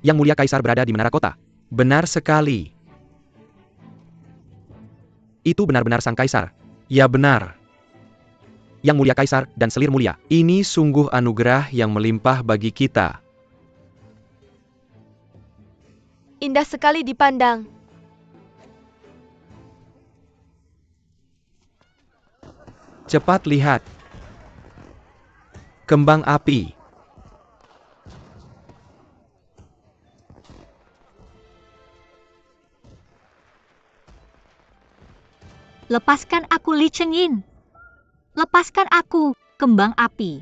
Yang Mulia Kaisar berada di menara kota. Benar sekali. Itu benar-benar sang kaisar. Ya benar. Yang Mulia Kaisar dan Selir Mulia. Ini sungguh anugerah yang melimpah bagi kita. Indah sekali dipandang. Cepat lihat. Kembang api. Lepaskan aku, Li Chengyin. Lepaskan aku, kembang api.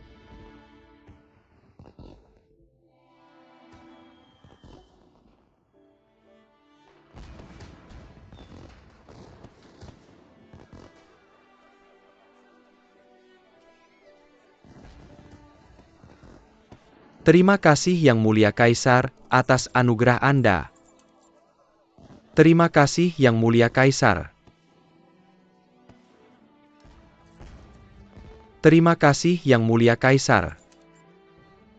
Terima kasih Yang Mulia Kaisar atas anugerah Anda. Terima kasih Yang Mulia Kaisar. Terima kasih Yang Mulia Kaisar.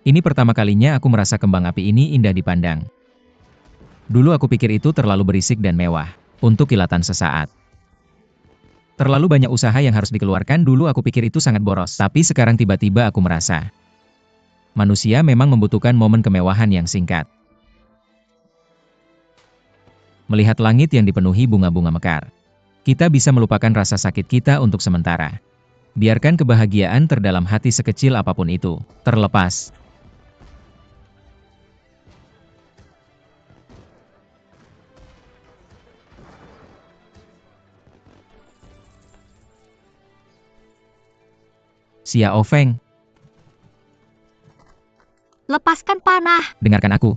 Ini pertama kalinya aku merasa kembang api ini indah dipandang. Dulu aku pikir itu terlalu berisik dan mewah, untuk kilatan sesaat. Terlalu banyak usaha yang harus dikeluarkan, dulu aku pikir itu sangat boros. Tapi sekarang tiba-tiba aku merasa, manusia memang membutuhkan momen kemewahan yang singkat. Melihat langit yang dipenuhi bunga-bunga mekar, kita bisa melupakan rasa sakit kita untuk sementara. Biarkan kebahagiaan terdalam hati sekecil apapun itu terlepas. Xiao Feng, Lepaskan panah. dengarkan aku.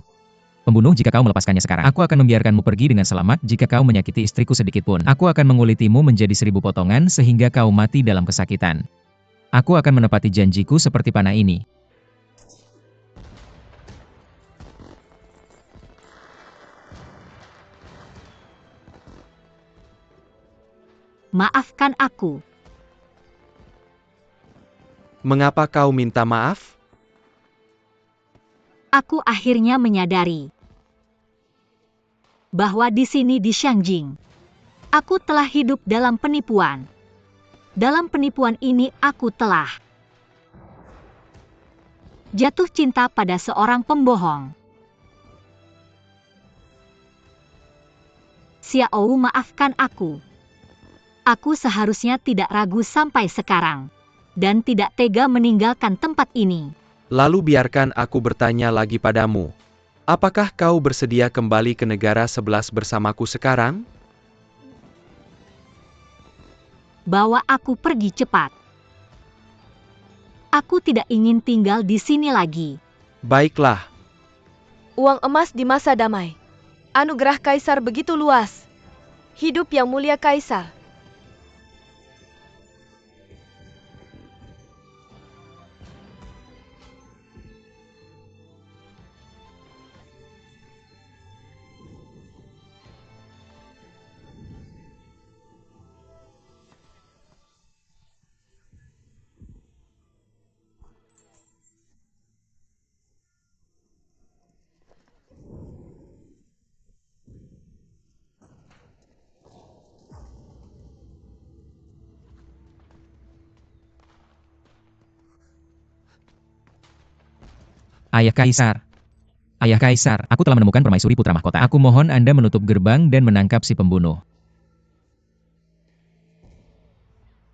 Pembunuh, jika kau melepaskannya sekarang, aku akan membiarkanmu pergi dengan selamat. Jika kau menyakiti istriku sedikitpun, aku akan mengulitimu menjadi 1000 potongan sehingga kau mati dalam kesakitan. Aku akan menepati janjiku seperti panah ini. Maafkan aku. Mengapa kau minta maaf? Aku akhirnya menyadari bahwa di sini di Xiangjing, aku telah hidup dalam penipuan. Dalam penipuan ini aku telah jatuh cinta pada seorang pembohong. Xiao, maafkan aku. Aku seharusnya tidak ragu sampai sekarang, dan tidak tega meninggalkan tempat ini. Lalu biarkan aku bertanya lagi padamu. Apakah kau bersedia kembali ke negara 11 bersamaku sekarang? Bawa aku pergi cepat. Aku tidak ingin tinggal di sini lagi. Baiklah. Uang emas di masa damai. Anugerah Kaisar begitu luas. Hidup Yang Mulia Kaisar. Ayah Kaisar. Ayah Kaisar, aku telah menemukan permaisuri putra mahkota. Aku mohon Anda menutup gerbang dan menangkap si pembunuh.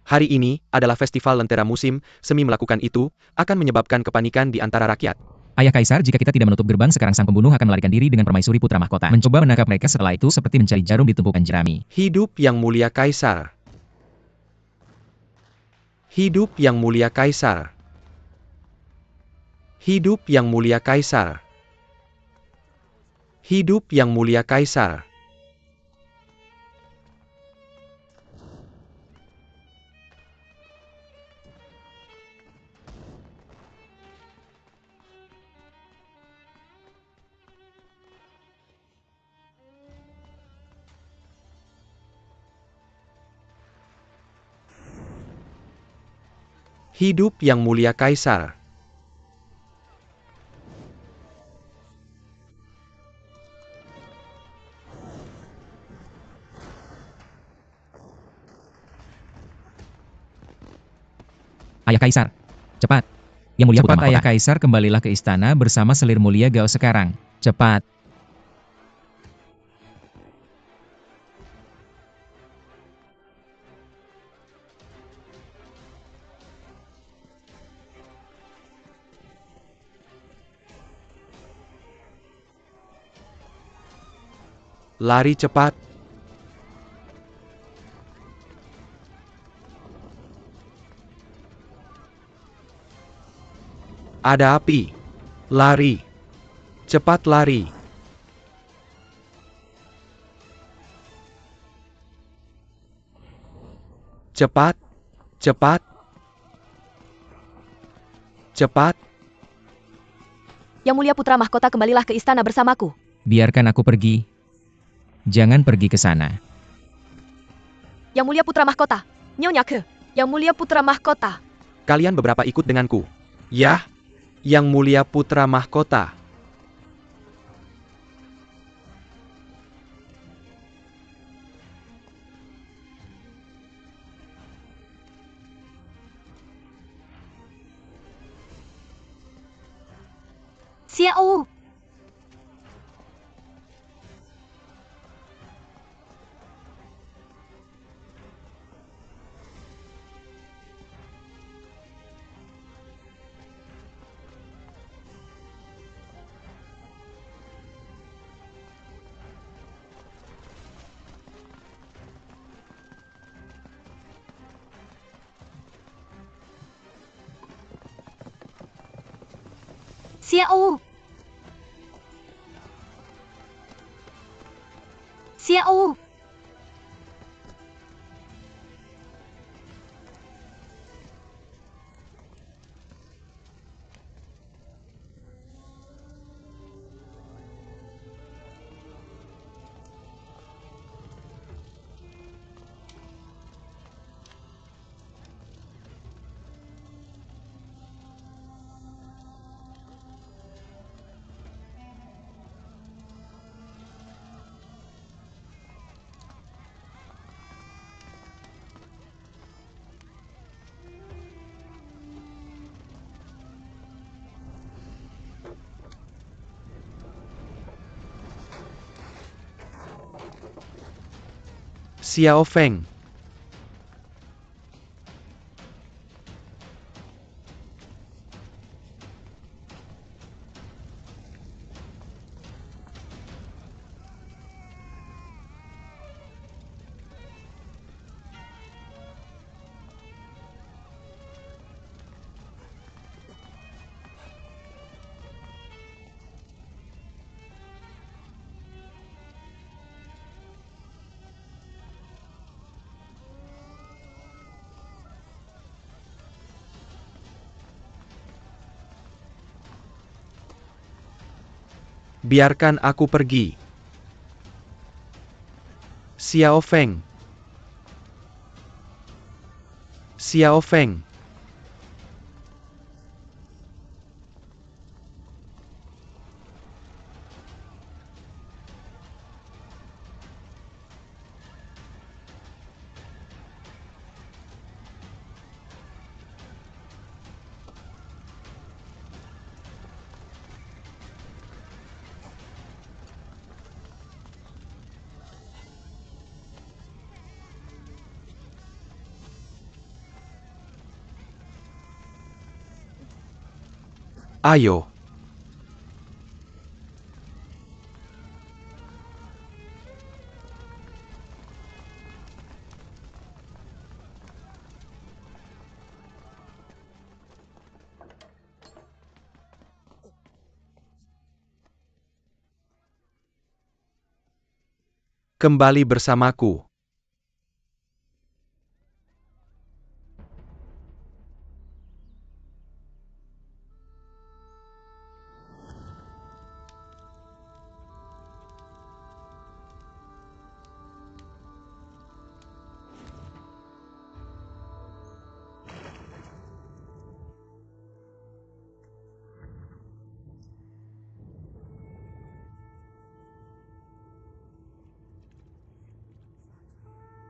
Hari ini adalah festival Lentera musim semi, melakukan itu akan menyebabkan kepanikan di antara rakyat. Ayah Kaisar, jika kita tidak menutup gerbang sekarang, sang pembunuh akan melarikan diri dengan permaisuri putra mahkota. Mencoba menangkap mereka, setelah itu seperti mencari jarum di tumpukan jerami. Hidup Yang Mulia Kaisar. Hidup Yang Mulia Kaisar. Hidup Yang Mulia Kaisar. Hidup Yang Mulia Kaisar. Hidup Yang Mulia Kaisar. Ayah Kaisar. Cepat. Yang Mulia Putra Cepat, Mahkota. Ayah Ayah Kaisar, kembalilah ke istana bersama selir mulia Gao sekarang. Cepat. Lari cepat. Ada api. Lari. Cepat lari. Cepat. Cepat. Cepat. Yang Mulia Putra Mahkota, kembalilah ke istana bersamaku. Biarkan aku pergi. Jangan pergi ke sana. Yang Mulia Putra Mahkota. Nyonya Ke. Yang Mulia Putra Mahkota. Kalian beberapa ikut denganku. Yah. Yang Mulia Putra Mahkota. Xiao, Xiao. Xiao. Xiao Feng. Biarkan aku pergi. Xiao Feng. Xiao Feng. Ayo. Kembali bersamaku.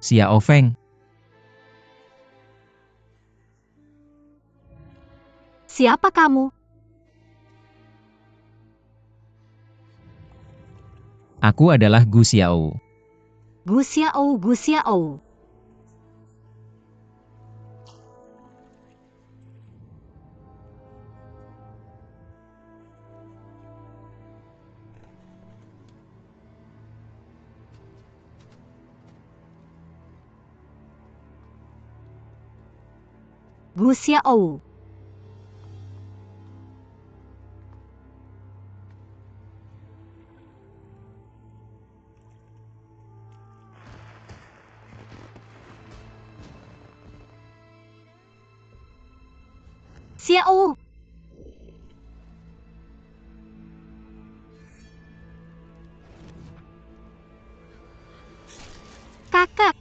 Xiao Feng. Siapa kamu? Aku adalah Gu Xiao. Gu Xiao, Gu Xiao. Gu Xiao. Xiao. Kakak.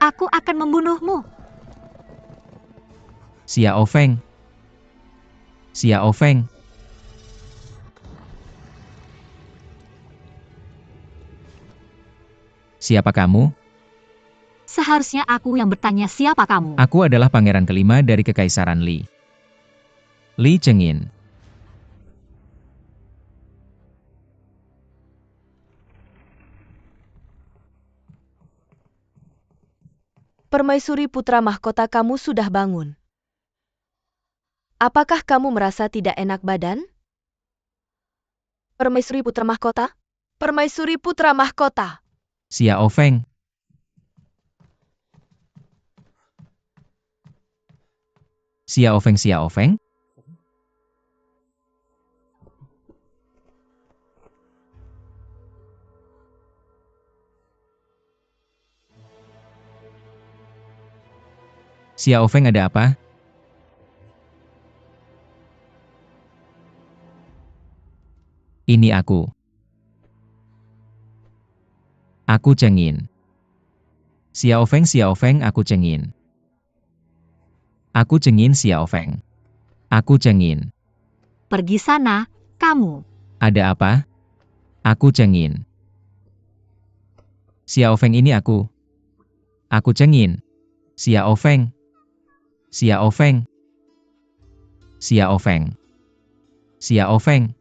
Aku akan membunuhmu. Xiao Feng. Xiao Feng. Siapa kamu? Seharusnya aku yang bertanya siapa kamu. Aku adalah pangeran kelima dari Kekaisaran Li. Li Chengin. Permaisuri putra mahkota kamu sudah bangun. Apakah kamu merasa tidak enak badan? Permaisuri putra mahkota? Permaisuri putra mahkota. Xiao Feng. Xiao Feng, Xiao Feng. Xiao Feng, ada apa? Ini aku. Aku Chengin. Xiao Feng, aku Chengin. Aku Chengin Xiao Feng. Aku Chengin. Pergi sana, kamu. Ada apa? Aku Chengin. Xiao Feng, ini aku. Aku Chengin. Xiao Feng. Xiao Feng. Xiao Feng. Xiao Feng.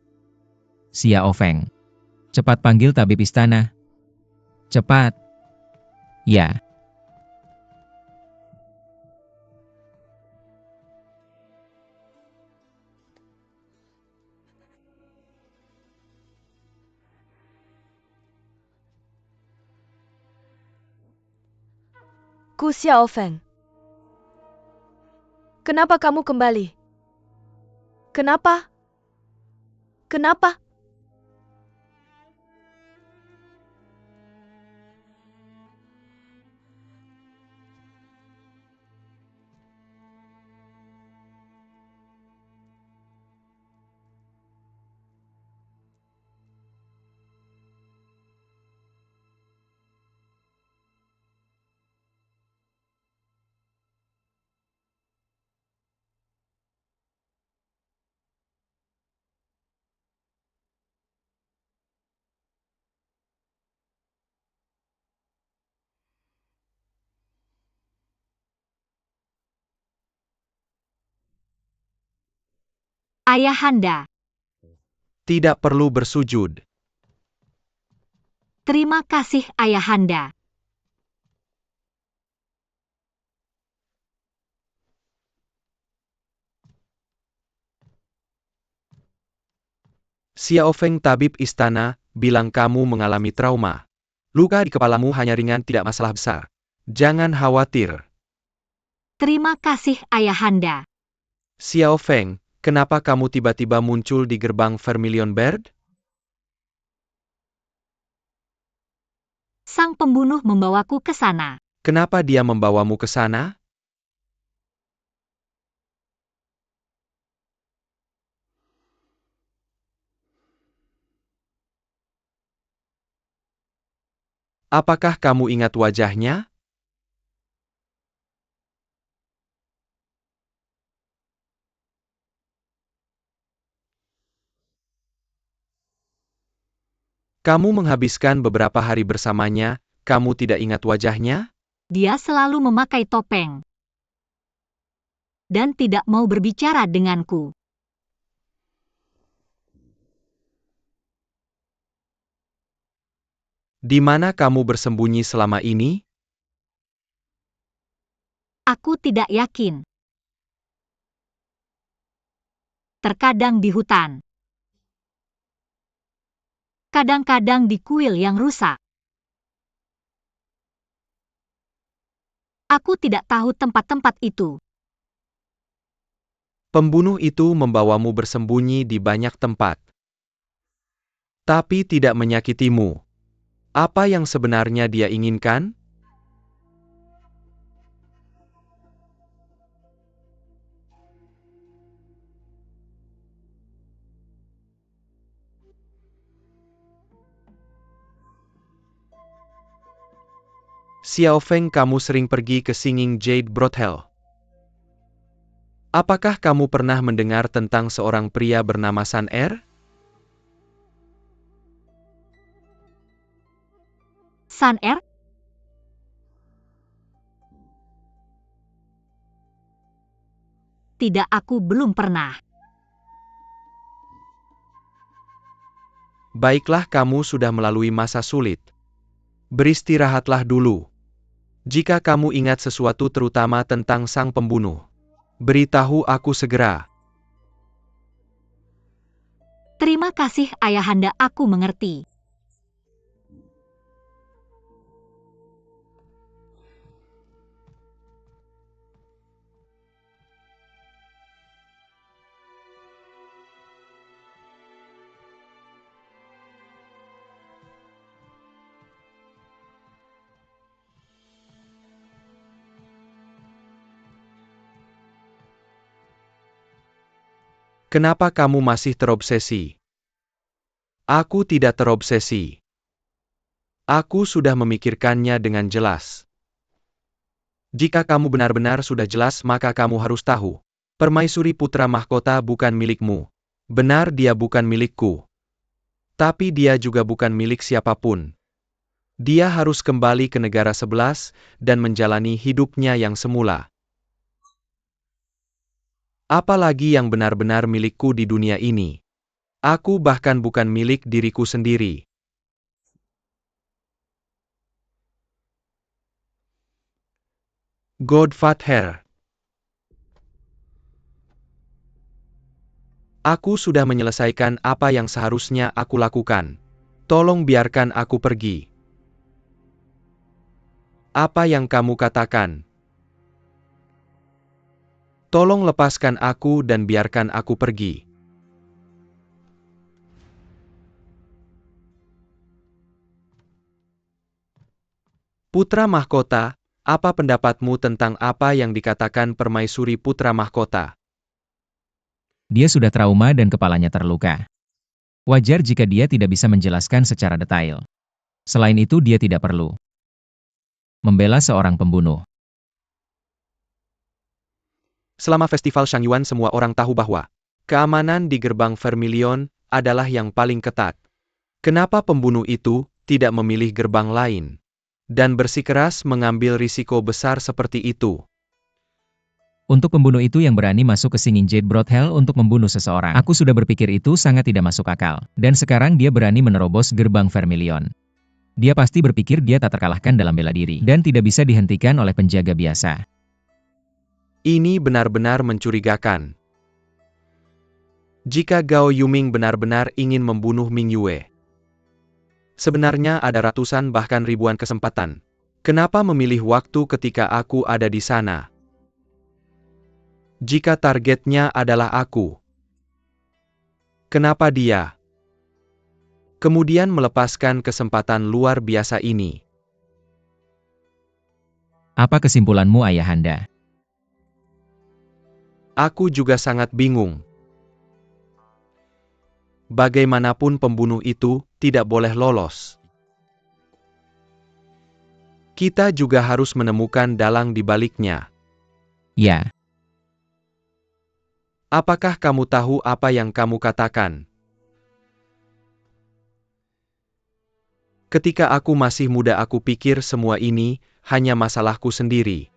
Xiao Feng. Cepat panggil tabib istana. Cepat. Ya. Gu Xiao Feng. Kenapa kamu kembali? Kenapa? Kenapa? Ayahanda. Tidak perlu bersujud. Terima kasih Ayahanda. Xiao Feng, tabib istana, bilang kamu mengalami trauma. Luka di kepalamu hanya ringan, tidak masalah besar. Jangan khawatir. Terima kasih Ayahanda. Xiao Feng, kenapa kamu tiba-tiba muncul di gerbang Vermilion Bird? Sang pembunuh membawaku ke sana. Kenapa dia membawamu ke sana? Apakah kamu ingat wajahnya? Kamu menghabiskan beberapa hari bersamanya, kamu tidak ingat wajahnya? Dia selalu memakai topeng dan tidak mau berbicara denganku. Di mana kamu bersembunyi selama ini? Aku tidak yakin. Terkadang di hutan. Kadang-kadang di kuil yang rusak. Aku tidak tahu tempat-tempat itu. Pembunuh itu membawamu bersembunyi di banyak tempat. Tapi tidak menyakitimu. Apa yang sebenarnya dia inginkan? Xiao Feng, kamu sering pergi ke Singing Jade Brothel. Apakah kamu pernah mendengar tentang seorang pria bernama Sun Er? Sun Er? Tidak, aku belum pernah. Baiklah, kamu sudah melalui masa sulit. Beristirahatlah dulu. Jika kamu ingat sesuatu terutama tentang sang pembunuh, beritahu aku segera. Terima kasih Ayahanda, aku mengerti. Kenapa kamu masih terobsesi? Aku tidak terobsesi. Aku sudah memikirkannya dengan jelas. Jika kamu benar-benar sudah jelas, maka kamu harus tahu. Permaisuri Putra Mahkota bukan milikmu. Benar, dia bukan milikku. Tapi dia juga bukan milik siapapun. Dia harus kembali ke negara 11 dan menjalani hidupnya yang semula. Apalagi yang benar-benar milikku di dunia ini. Aku bahkan bukan milik diriku sendiri. Godfather. Aku sudah menyelesaikan apa yang seharusnya aku lakukan. Tolong biarkan aku pergi. Apa yang kamu katakan? Tolong lepaskan aku dan biarkan aku pergi. Putra Mahkota, apa pendapatmu tentang apa yang dikatakan Permaisuri Putra Mahkota? Dia sudah trauma dan kepalanya terluka. Wajar jika dia tidak bisa menjelaskan secara detail. Selain itu, dia tidak perlu membela seorang pembunuh. Selama festival Shangyuan, semua orang tahu bahwa keamanan di gerbang Vermilion adalah yang paling ketat. Kenapa pembunuh itu tidak memilih gerbang lain dan bersikeras mengambil risiko besar seperti itu? Untuk pembunuh itu yang berani masuk ke Singing Jade Brothel untuk membunuh seseorang, aku sudah berpikir itu sangat tidak masuk akal. Dan sekarang dia berani menerobos gerbang Vermilion. Dia pasti berpikir dia tak terkalahkan dalam bela diri dan tidak bisa dihentikan oleh penjaga biasa. Ini benar-benar mencurigakan. Jika Gao Yuming benar-benar ingin membunuh Ming Yue, sebenarnya ada ratusan bahkan ribuan kesempatan. Kenapa memilih waktu ketika aku ada di sana? Jika targetnya adalah aku, kenapa dia kemudian melepaskan kesempatan luar biasa ini? Apa kesimpulanmu, Ayahanda? Aku juga sangat bingung. Bagaimanapun pembunuh itu tidak boleh lolos. Kita juga harus menemukan dalang di baliknya. Ya, Apakah kamu tahu apa yang kamu katakan? Ketika aku masih muda aku pikir semua ini hanya masalahku sendiri.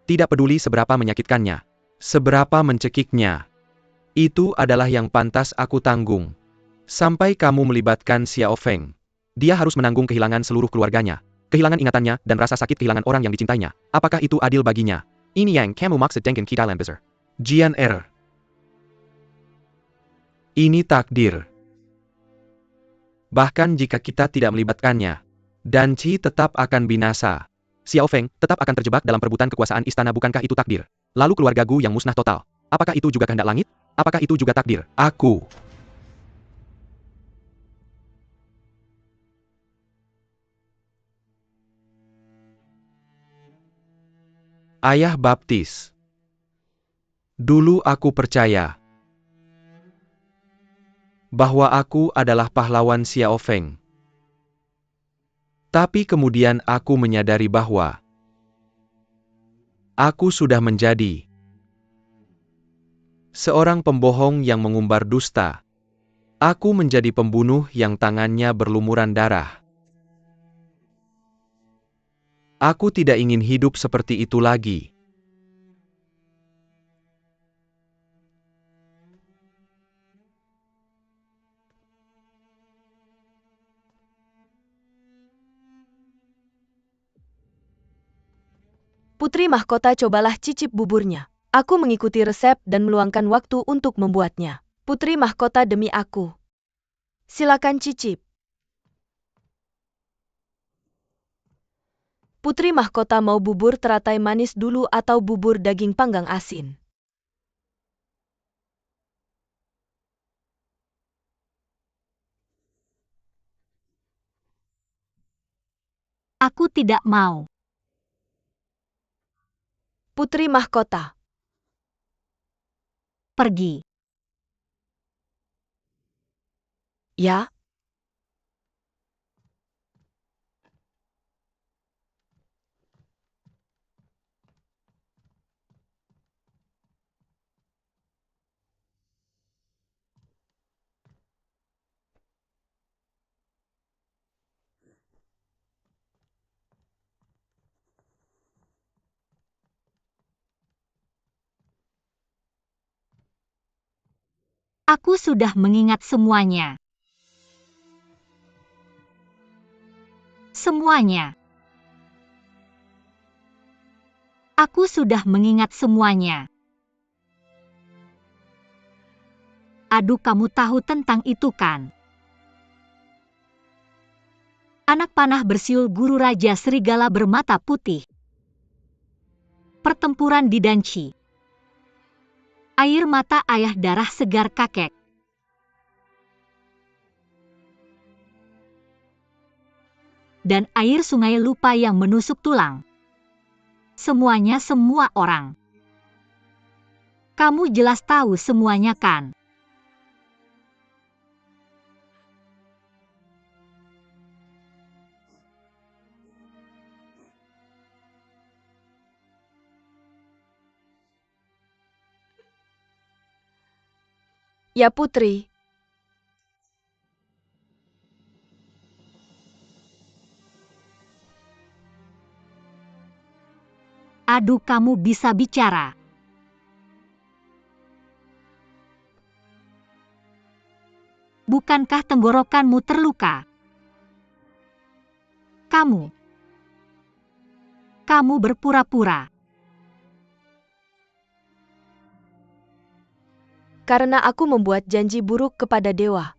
Tidak peduli seberapa menyakitkannya, seberapa mencekiknya. Itu adalah yang pantas aku tanggung. Sampai kamu melibatkan Xiao Feng. Dia harus menanggung kehilangan seluruh keluarganya, kehilangan ingatannya dan rasa sakit kehilangan orang yang dicintainya. Apakah itu adil baginya? Ini yang kamu maksud dengan keadilan besar. Jian Er. Ini takdir. Bahkan jika kita tidak melibatkannya, Dan Qi tetap akan binasa. Xiao Feng tetap akan terjebak dalam perebutan kekuasaan istana, bukankah itu takdir? Lalu keluarga Gu yang musnah total. Apakah itu juga kehendak langit? Apakah itu juga takdir? Aku. Ayah baptis. Dulu aku percaya bahwa aku adalah pahlawan Xiao Feng. Tapi kemudian aku menyadari bahwa aku sudah menjadi seorang pembohong yang mengumbar dusta. Aku menjadi pembunuh yang tangannya berlumuran darah. Aku tidak ingin hidup seperti itu lagi. Putri mahkota, cobalah cicip buburnya. Aku mengikuti resep dan meluangkan waktu untuk membuatnya. Putri mahkota, demi aku. Silakan cicip. Putri mahkota mau bubur teratai manis dulu atau bubur daging panggang asin? Aku tidak mau. Putri mahkota. Pergi. Ya? Aku sudah mengingat semuanya. Semuanya. Aku sudah mengingat semuanya. Aduh, kamu tahu tentang itu kan? Anak panah bersiul guru Raja Serigala bermata putih. Pertempuran di Danci. Air mata ayah, darah segar kakek. Dan air sungai lupa yang menusuk tulang. Semuanya, semua orang. Kamu jelas tahu semuanya kan? Ya putri. Aduh, kamu bisa bicara. Bukankah tenggorokanmu terluka? Kamu berpura-pura. Karena aku membuat janji buruk kepada dewa.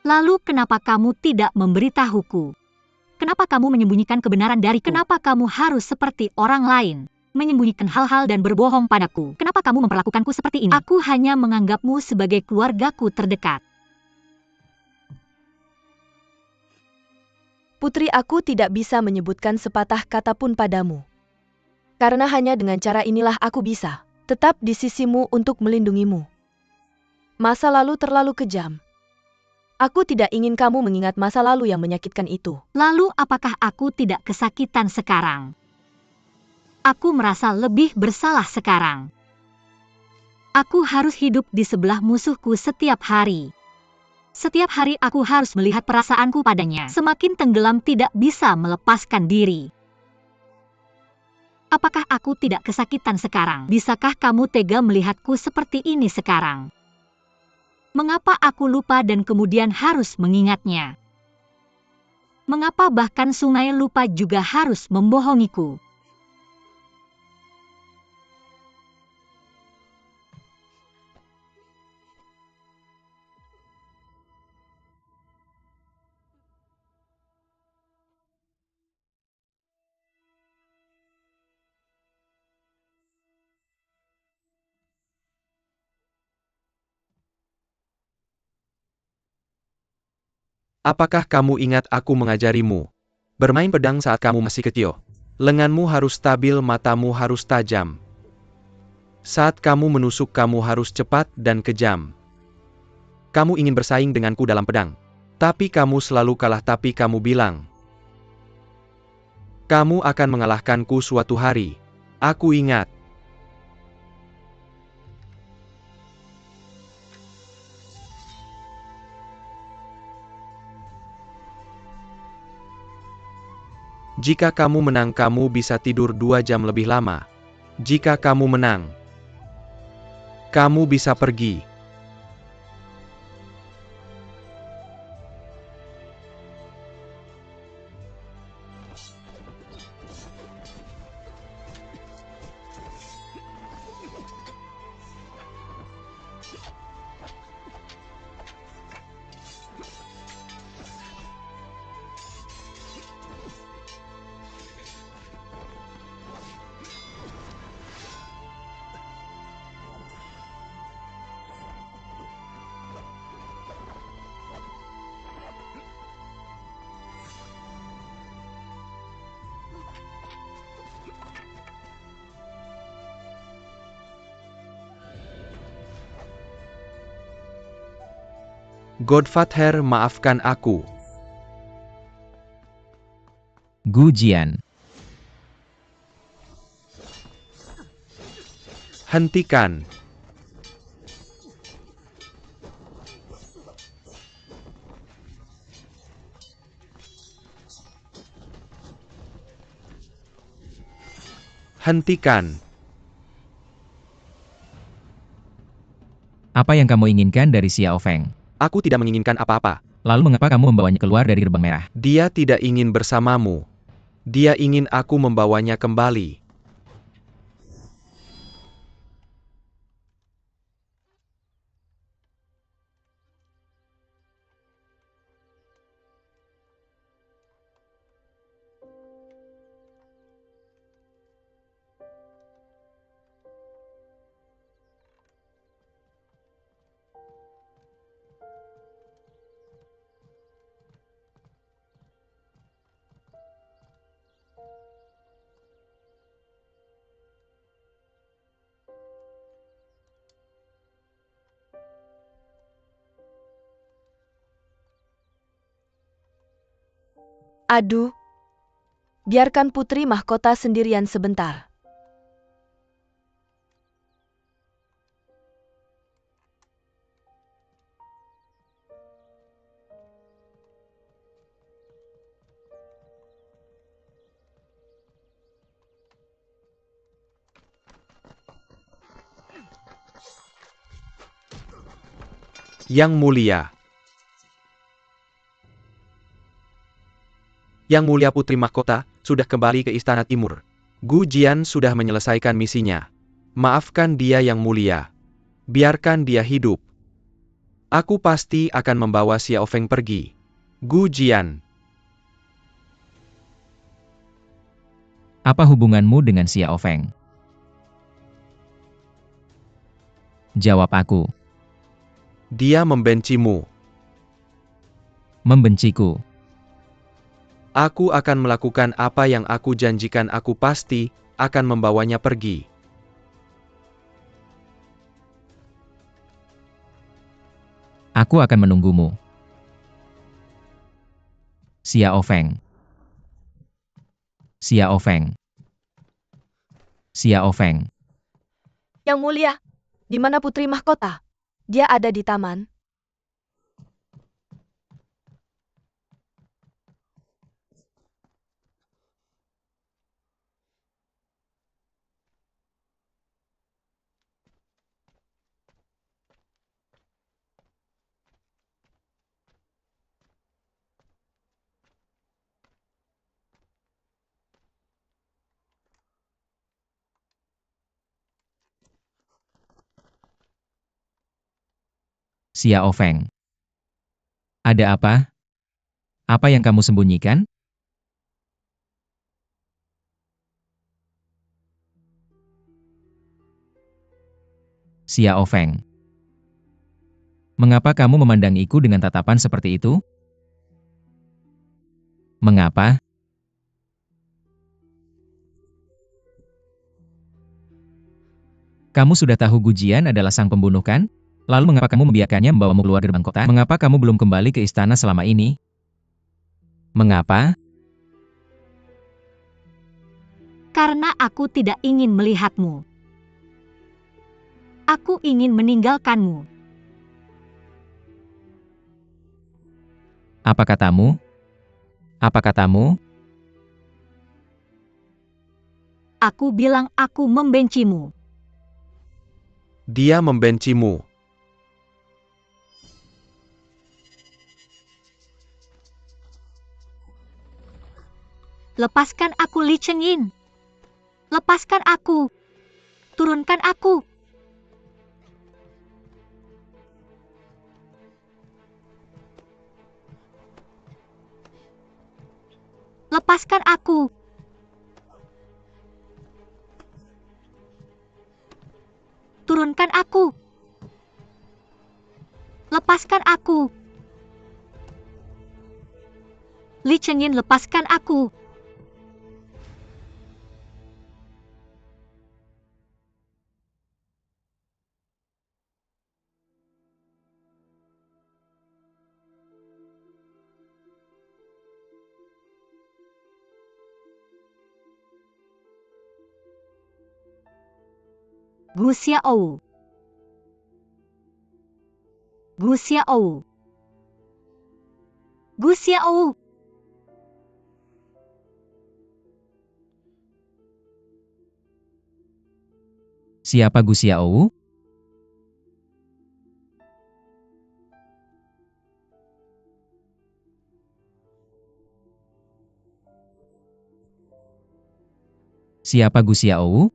Lalu kenapa kamu tidak memberitahuku? Kenapa kamu menyembunyikan kebenaran dariku? Kenapa kamu harus seperti orang lain? Menyembunyikan hal-hal dan berbohong padaku. Kenapa kamu memperlakukanku seperti ini? Aku hanya menganggapmu sebagai keluargaku terdekat. Putri, aku tidak bisa menyebutkan sepatah kata pun padamu. Karena hanya dengan cara inilah aku bisa tetap di sisimu untuk melindungimu. Masa lalu terlalu kejam. Aku tidak ingin kamu mengingat masa lalu yang menyakitkan itu. Lalu apakah aku tidak kesakitan sekarang? Aku merasa lebih bersalah sekarang. Aku harus hidup di sebelah musuhku setiap hari. Setiap hari aku harus melihat perasaanku padanya. Semakin tenggelam tidak bisa melepaskan diri. Apakah aku tidak kesakitan sekarang? Bisakah kamu tega melihatku seperti ini sekarang? Mengapa aku lupa dan kemudian harus mengingatnya? Mengapa bahkan sungai lupa juga harus membohongiku? Apakah kamu ingat aku mengajarimu? Bermain pedang saat kamu masih kecil. Lenganmu harus stabil, matamu harus tajam. Saat kamu menusuk kamu harus cepat dan kejam. Kamu ingin bersaing denganku dalam pedang. Tapi kamu selalu kalah, tapi kamu bilang, kamu akan mengalahkanku suatu hari. Aku ingat. Jika kamu menang, kamu bisa tidur 2 jam lebih lama. Jika kamu menang, kamu bisa pergi. Godfather, maafkan aku. Gu Jian. Hentikan. Hentikan. Apa yang kamu inginkan dari Xiao Feng? Aku tidak menginginkan apa-apa. Lalu mengapa kamu membawanya keluar dari gerbang merah? Dia tidak ingin bersamamu. Dia ingin aku membawanya kembali. Aduh, biarkan putri mahkota sendirian sebentar. Yang mulia. Yang mulia, putri mahkota sudah kembali ke Istana Timur. Gu Jian sudah menyelesaikan misinya. Maafkan dia, yang mulia. Biarkan dia hidup. Aku pasti akan membawa Xiao Feng pergi. Gu Jian. Apa hubunganmu dengan Xiao Feng? Jawab aku. Dia membencimu. Membenciku. Aku akan melakukan apa yang aku janjikan. Aku pasti akan membawanya pergi. Aku akan menunggumu. Xiao Feng. Xiao Feng. Xiao Feng. Yang mulia, Di mana putri mahkota? Dia ada di taman. Xiao Feng. Ada apa? Apa yang kamu sembunyikan? Xiao Feng. Mengapa kamu memandangiku dengan tatapan seperti itu? Mengapa? Kamu sudah tahu Gujian adalah sang pembunuh kan? Lalu mengapa kamu membiarkannya membawamu keluar gerbang kota? Mengapa kamu belum kembali ke istana selama ini? Mengapa? Karena aku tidak ingin melihatmu. Aku ingin meninggalkanmu. Apa katamu? Apa katamu? Aku bilang aku membencimu. Dia membencimu. Lepaskan aku, Li Chengyin. Lepaskan aku. Turunkan aku. Lepaskan aku. Turunkan aku. Lepaskan aku. Li Chengyin, lepaskan aku. Gu Xiaou. Gu Xiaou. Gu Xiaou. Siapa Gu Xiaou? Siapa Gu Xiaou?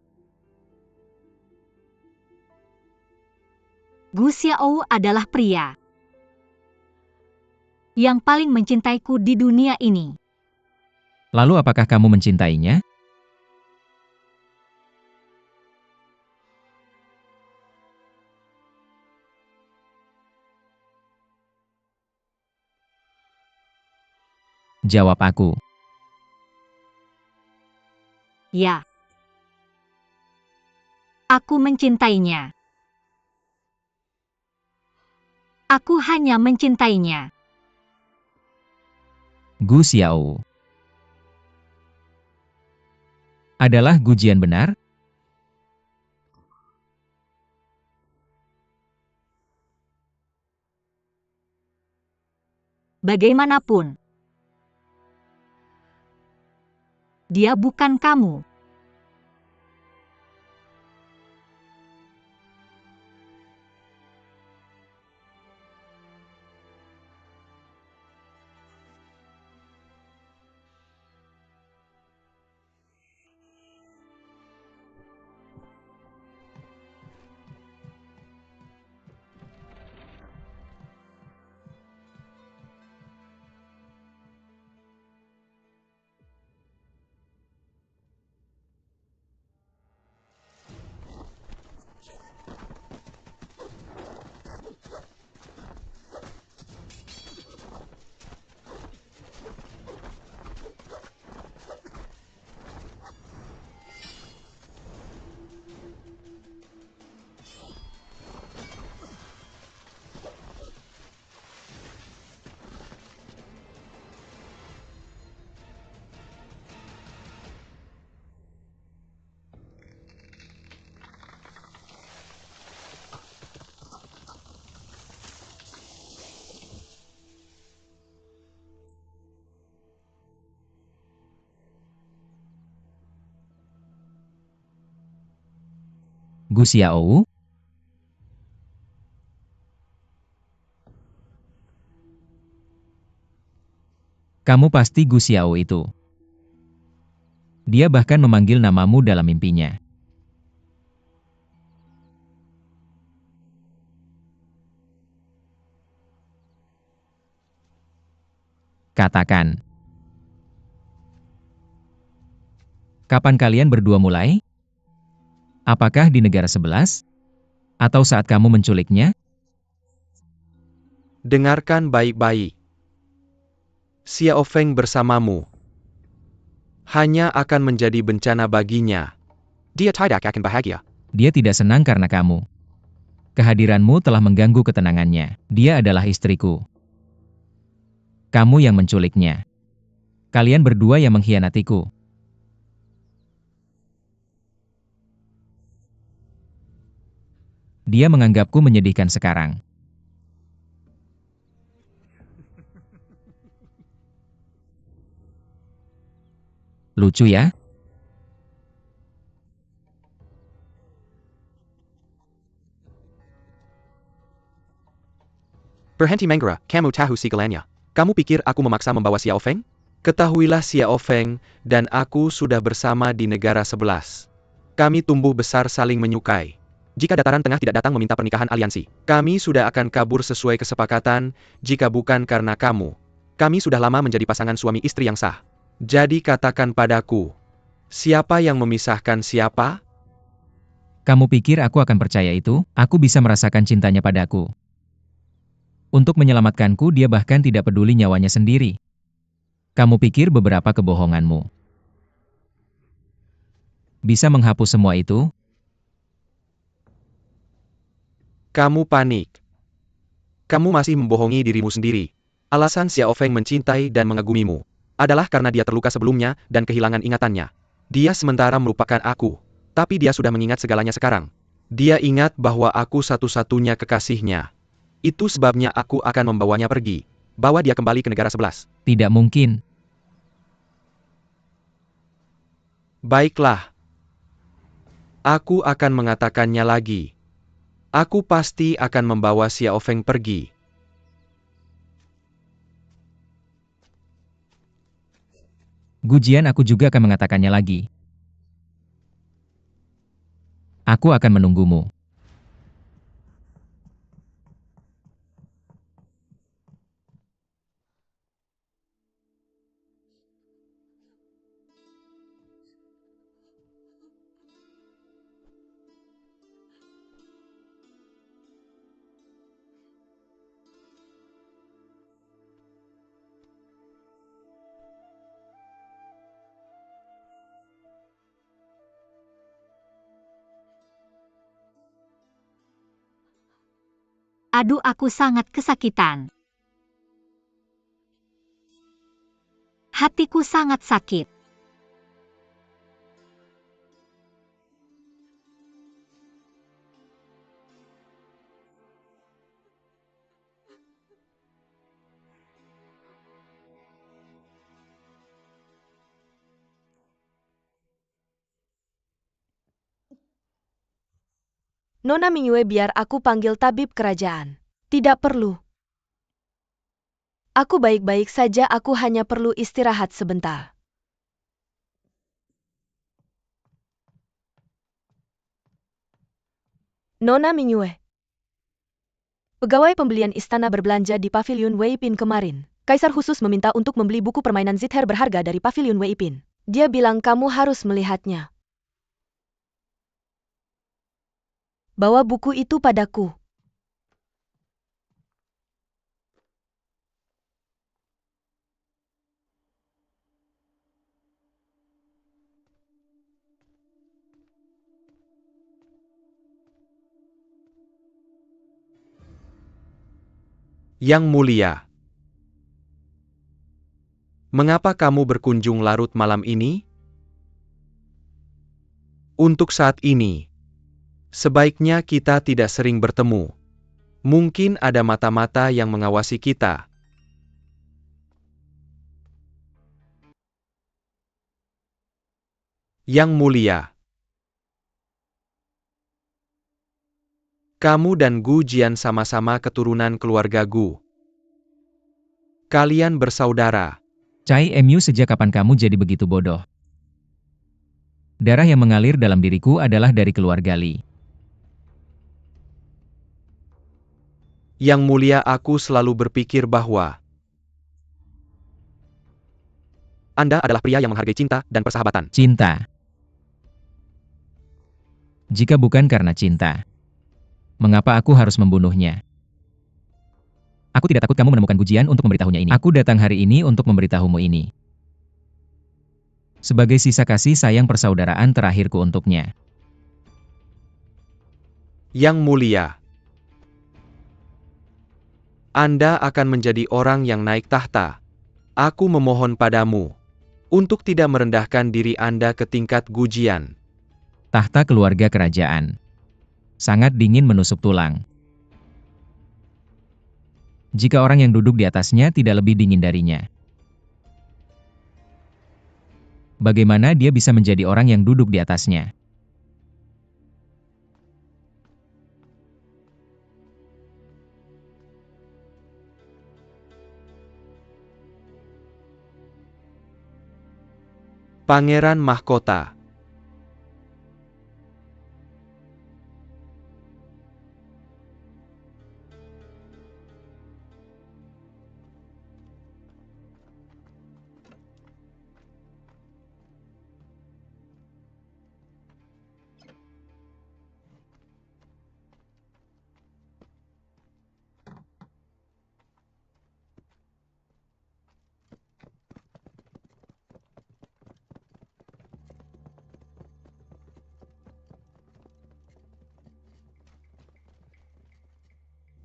Gu Xiaou adalah pria yang paling mencintaiku di dunia ini. Lalu apakah kamu mencintainya? Jawab aku. Ya. Aku mencintainya. Aku hanya mencintainya. Gu Xiaou. Adalah Gujian benar? Bagaimanapun, dia bukan kamu. Gu Xiaou? Kamu pasti Gu Xiao itu. Dia bahkan memanggil namamu dalam mimpinya. Katakan. Kapan kalian berdua mulai? Apakah di negara 11? Atau saat kamu menculiknya? Dengarkan baik-baik. Xiao Feng bersamamu hanya akan menjadi bencana baginya. Dia tidak akan bahagia. Dia tidak senang karena kamu. Kehadiranmu telah mengganggu ketenangannya. Dia adalah istriku. Kamu yang menculiknya. Kalian berdua yang mengkhianatiku. Dia menganggapku menyedihkan sekarang. Lucu ya? Berhenti Manggara, kamu tahu segalanya. Kamu pikir aku memaksa membawa Xiao Feng? Ketahuilah Xiao Feng dan aku sudah bersama di negara 11. Kami tumbuh besar saling menyukai. Jika Dataran Tengah tidak datang meminta pernikahan aliansi, kami sudah akan kabur sesuai kesepakatan, jika bukan karena kamu. Kami sudah lama menjadi pasangan suami istri yang sah. Jadi katakan padaku, siapa yang memisahkan siapa? Kamu pikir aku akan percaya itu? Aku bisa merasakan cintanya padaku. Untuk menyelamatkanku, dia bahkan tidak peduli nyawanya sendiri. Kamu pikir beberapa kebohonganmu bisa menghapus semua itu? Kamu panik. Kamu masih membohongi dirimu sendiri. Alasan Xiao Feng mencintai dan mengagumimu adalah karena dia terluka sebelumnya dan kehilangan ingatannya. Dia sementara melupakan aku, tapi dia sudah mengingat segalanya sekarang. Dia ingat bahwa aku satu-satunya kekasihnya. Itu sebabnya aku akan membawanya pergi. Bawa dia kembali ke negara 11. Tidak mungkin. Baiklah. Aku akan mengatakannya lagi. Aku pasti akan membawa Xiao Feng pergi. Gujian, aku juga akan mengatakannya lagi. Aku akan menunggumu. Aduh, aku sangat kesakitan. Hatiku sangat sakit. Nona Mingyue, biar aku panggil tabib kerajaan. Tidak perlu. Aku baik-baik saja, aku hanya perlu istirahat sebentar. Nona Mingyue. Pegawai pembelian istana berbelanja di Pavilion Wei Pin kemarin. Kaisar khusus meminta untuk membeli buku permainan zither berharga dari Pavilion Wei Pin. Dia bilang kamu harus melihatnya. Bawa buku itu padaku. Yang mulia. Mengapa kamu berkunjung larut malam ini? Untuk saat ini, sebaiknya kita tidak sering bertemu. Mungkin ada mata-mata yang mengawasi kita. Yang mulia. Kamu dan Gu Jian sama-sama keturunan keluarga Gu. Kalian bersaudara. Cai Mu, sejak kapan kamu jadi begitu bodoh? Darah yang mengalir dalam diriku adalah dari keluarga Li. Yang mulia, aku selalu berpikir bahwa Anda adalah pria yang menghargai cinta dan persahabatan. Cinta. Jika bukan karena cinta, mengapa aku harus membunuhnya? Aku tidak takut kamu menemukan Gujian untuk memberitahunya ini. Aku datang hari ini untuk memberitahumu ini. Sebagai sisa kasih sayang persaudaraan terakhirku untuknya. Yang mulia, Anda akan menjadi orang yang naik tahta. Aku memohon padamu untuk tidak merendahkan diri Anda ke tingkat Gujian. Tahta keluarga kerajaan. Sangat dingin menusuk tulang. Jika orang yang duduk di atasnya tidak lebih dingin darinya. Bagaimana dia bisa menjadi orang yang duduk di atasnya? Pangeran Mahkota.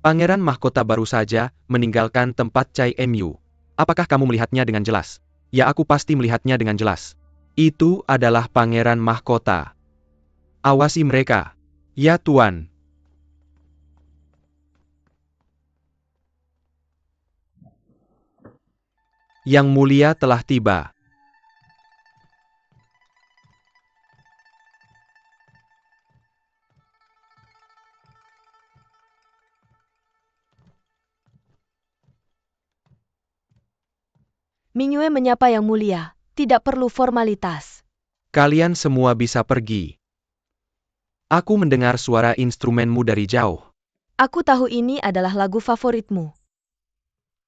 Pangeran Mahkota baru saja meninggalkan tempat Cai Mu. Apakah kamu melihatnya dengan jelas? Ya, aku pasti melihatnya dengan jelas. Itu adalah Pangeran Mahkota. Awasi mereka. Ya, Tuan. Yang mulia telah tiba. Mingyue menyapa Yang Mulia, tidak perlu formalitas. Kalian semua bisa pergi. Aku mendengar suara instrumenmu dari jauh. Aku tahu ini adalah lagu favoritmu.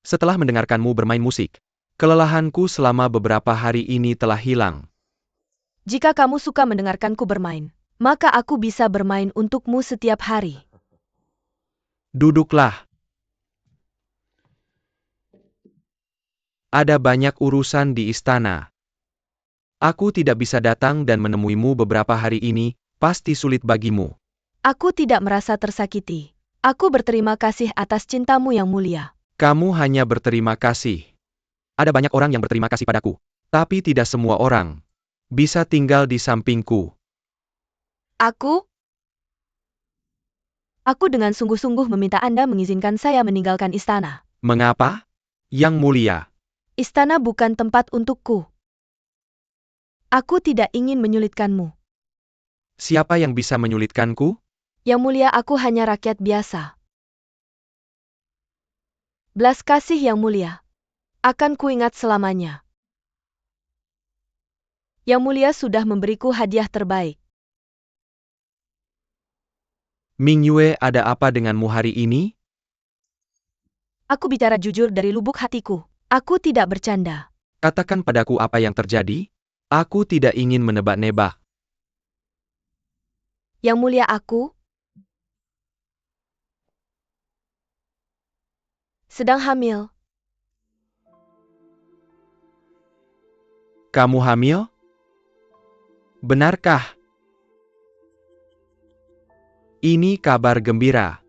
Setelah mendengarkanmu bermain musik, kelelahanku selama beberapa hari ini telah hilang. Jika kamu suka mendengarkanku bermain, maka aku bisa bermain untukmu setiap hari. Duduklah. Ada banyak urusan di istana. Aku tidak bisa datang dan menemuimu beberapa hari ini, pasti sulit bagimu. Aku tidak merasa tersakiti. Aku berterima kasih atas cintamu Yang Mulia. Kamu hanya berterima kasih. Ada banyak orang yang berterima kasih padaku, tapi tidak semua orang bisa tinggal di sampingku. Aku dengan sungguh-sungguh meminta Anda mengizinkan saya meninggalkan istana. Mengapa? Yang Mulia. Istana bukan tempat untukku. Aku tidak ingin menyulitkanmu. Siapa yang bisa menyulitkanku? Yang Mulia, aku hanya rakyat biasa. Belas kasih Yang Mulia. Akan kuingat selamanya. Yang Mulia sudah memberiku hadiah terbaik. Mingyue, ada apa denganmu hari ini? Aku bicara jujur dari lubuk hatiku. Aku tidak bercanda. Katakan padaku apa yang terjadi. Aku tidak ingin menebak-nebak. Yang Mulia, aku sedang hamil. Kamu hamil? Benarkah? Ini kabar gembira.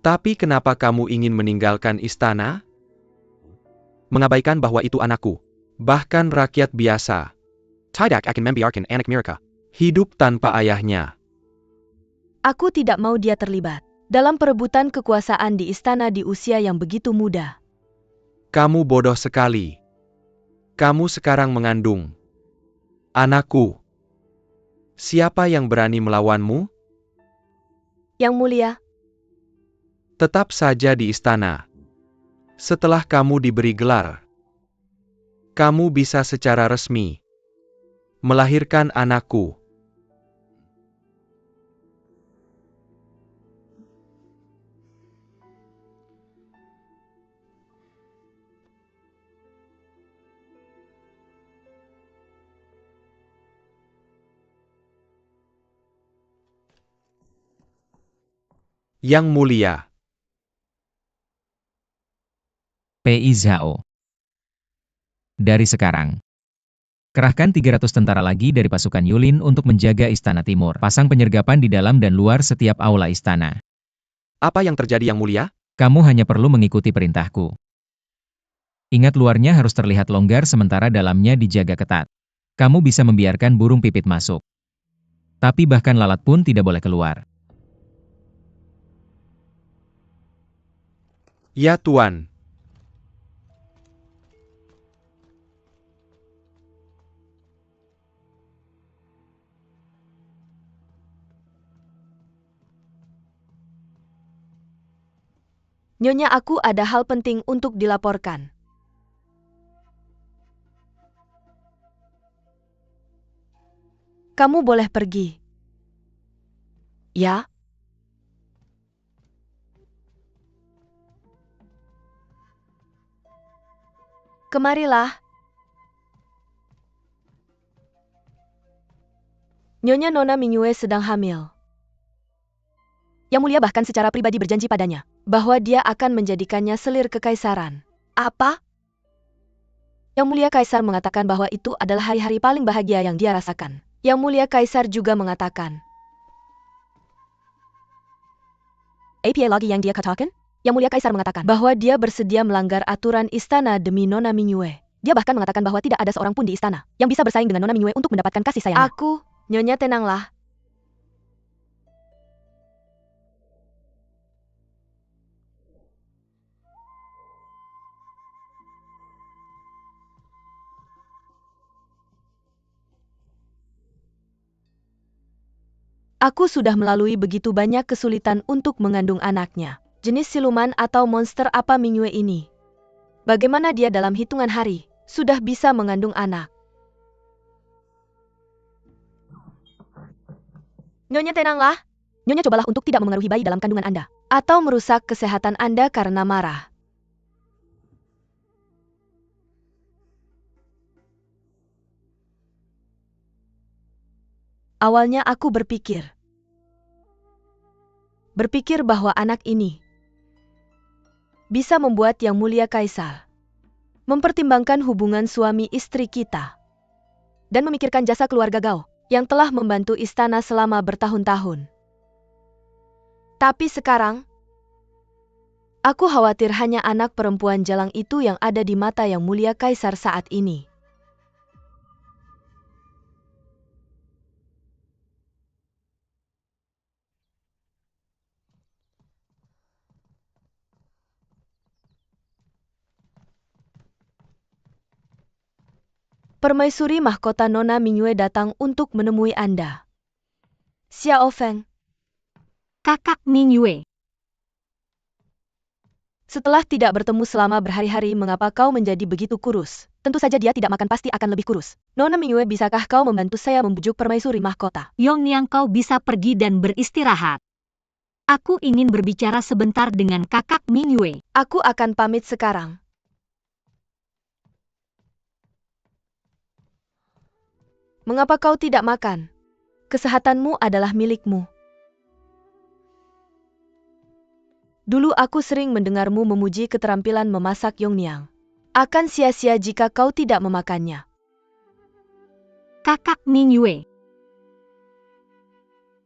Tapi kenapa kamu ingin meninggalkan istana? Mengabaikan bahwa itu anakku. Bahkan rakyat biasa. Tidak akan membiarkan anak mereka hidup tanpa ayahnya. Aku tidak mau dia terlibat dalam perebutan kekuasaan di istana di usia yang begitu muda. Kamu bodoh sekali. Kamu sekarang mengandung anakku. Siapa yang berani melawanmu? Yang Mulia, Tetap saja di istana. Setelah kamu diberi gelar, kamu bisa secara resmi melahirkan anakku. Yang Mulia, Pei Zhao. Dari sekarang, kerahkan 300 tentara lagi dari pasukan Yulin untuk menjaga Istana Timur. Pasang penyergapan di dalam dan luar setiap aula istana. apa yang terjadi Yang Mulia? Kamu hanya perlu mengikuti perintahku. Ingat, luarnya harus terlihat longgar sementara dalamnya dijaga ketat. Kamu bisa membiarkan burung pipit masuk. Tapi bahkan lalat pun tidak boleh keluar. Ya Tuan. Nyonya, aku ada hal penting untuk dilaporkan. Kamu boleh pergi. Ya? Kemarilah. Nyonya Nona Mingyue sedang hamil. Yang Mulia bahkan secara pribadi berjanji padanya bahwa dia akan menjadikannya selir kekaisaran. Apa? Yang Mulia Kaisar mengatakan bahwa itu adalah hari-hari paling bahagia yang dia rasakan. Yang Mulia Kaisar juga mengatakan. Apa lagi yang dia katakan? Yang Mulia Kaisar mengatakan bahwa dia bersedia melanggar aturan istana demi Nona Mingyue. Dia bahkan mengatakan bahwa tidak ada seorang pun di istana yang bisa bersaing dengan Nona Mingyue untuk mendapatkan kasih sayangnya. Nyonya tenanglah. Aku sudah melalui begitu banyak kesulitan untuk mengandung anaknya. Jenis siluman atau monster apa Mingyue ini? Bagaimana dia dalam hitungan hari sudah bisa mengandung anak? Nyonya tenanglah. Nyonya cobalah untuk tidak memengaruhi bayi dalam kandungan Anda. Atau merusak kesehatan Anda karena marah. Awalnya aku berpikir bahwa anak ini bisa membuat Yang Mulia Kaisar mempertimbangkan hubungan suami istri kita dan memikirkan jasa keluarga Gao yang telah membantu istana selama bertahun-tahun. Tapi sekarang, aku khawatir hanya anak perempuan jalang itu yang ada di mata Yang Mulia Kaisar saat ini. Permaisuri mahkota Nona Mingyue datang untuk menemui Anda. Xiao Feng. Kakak Mingyue. Setelah tidak bertemu selama berhari-hari, mengapa kau menjadi begitu kurus? Tentu saja dia tidak makan, pasti akan lebih kurus. Nona Mingyue, bisakah kau membantu saya membujuk permaisuri mahkota? Yongniang, kau bisa pergi dan beristirahat. Aku ingin berbicara sebentar dengan kakak Mingyue. Aku akan pamit sekarang. Mengapa kau tidak makan? Kesehatanmu adalah milikmu. Dulu aku sering mendengarmu memuji keterampilan memasak Yongniang. Akan sia-sia jika kau tidak memakannya. Kakak Mingyue.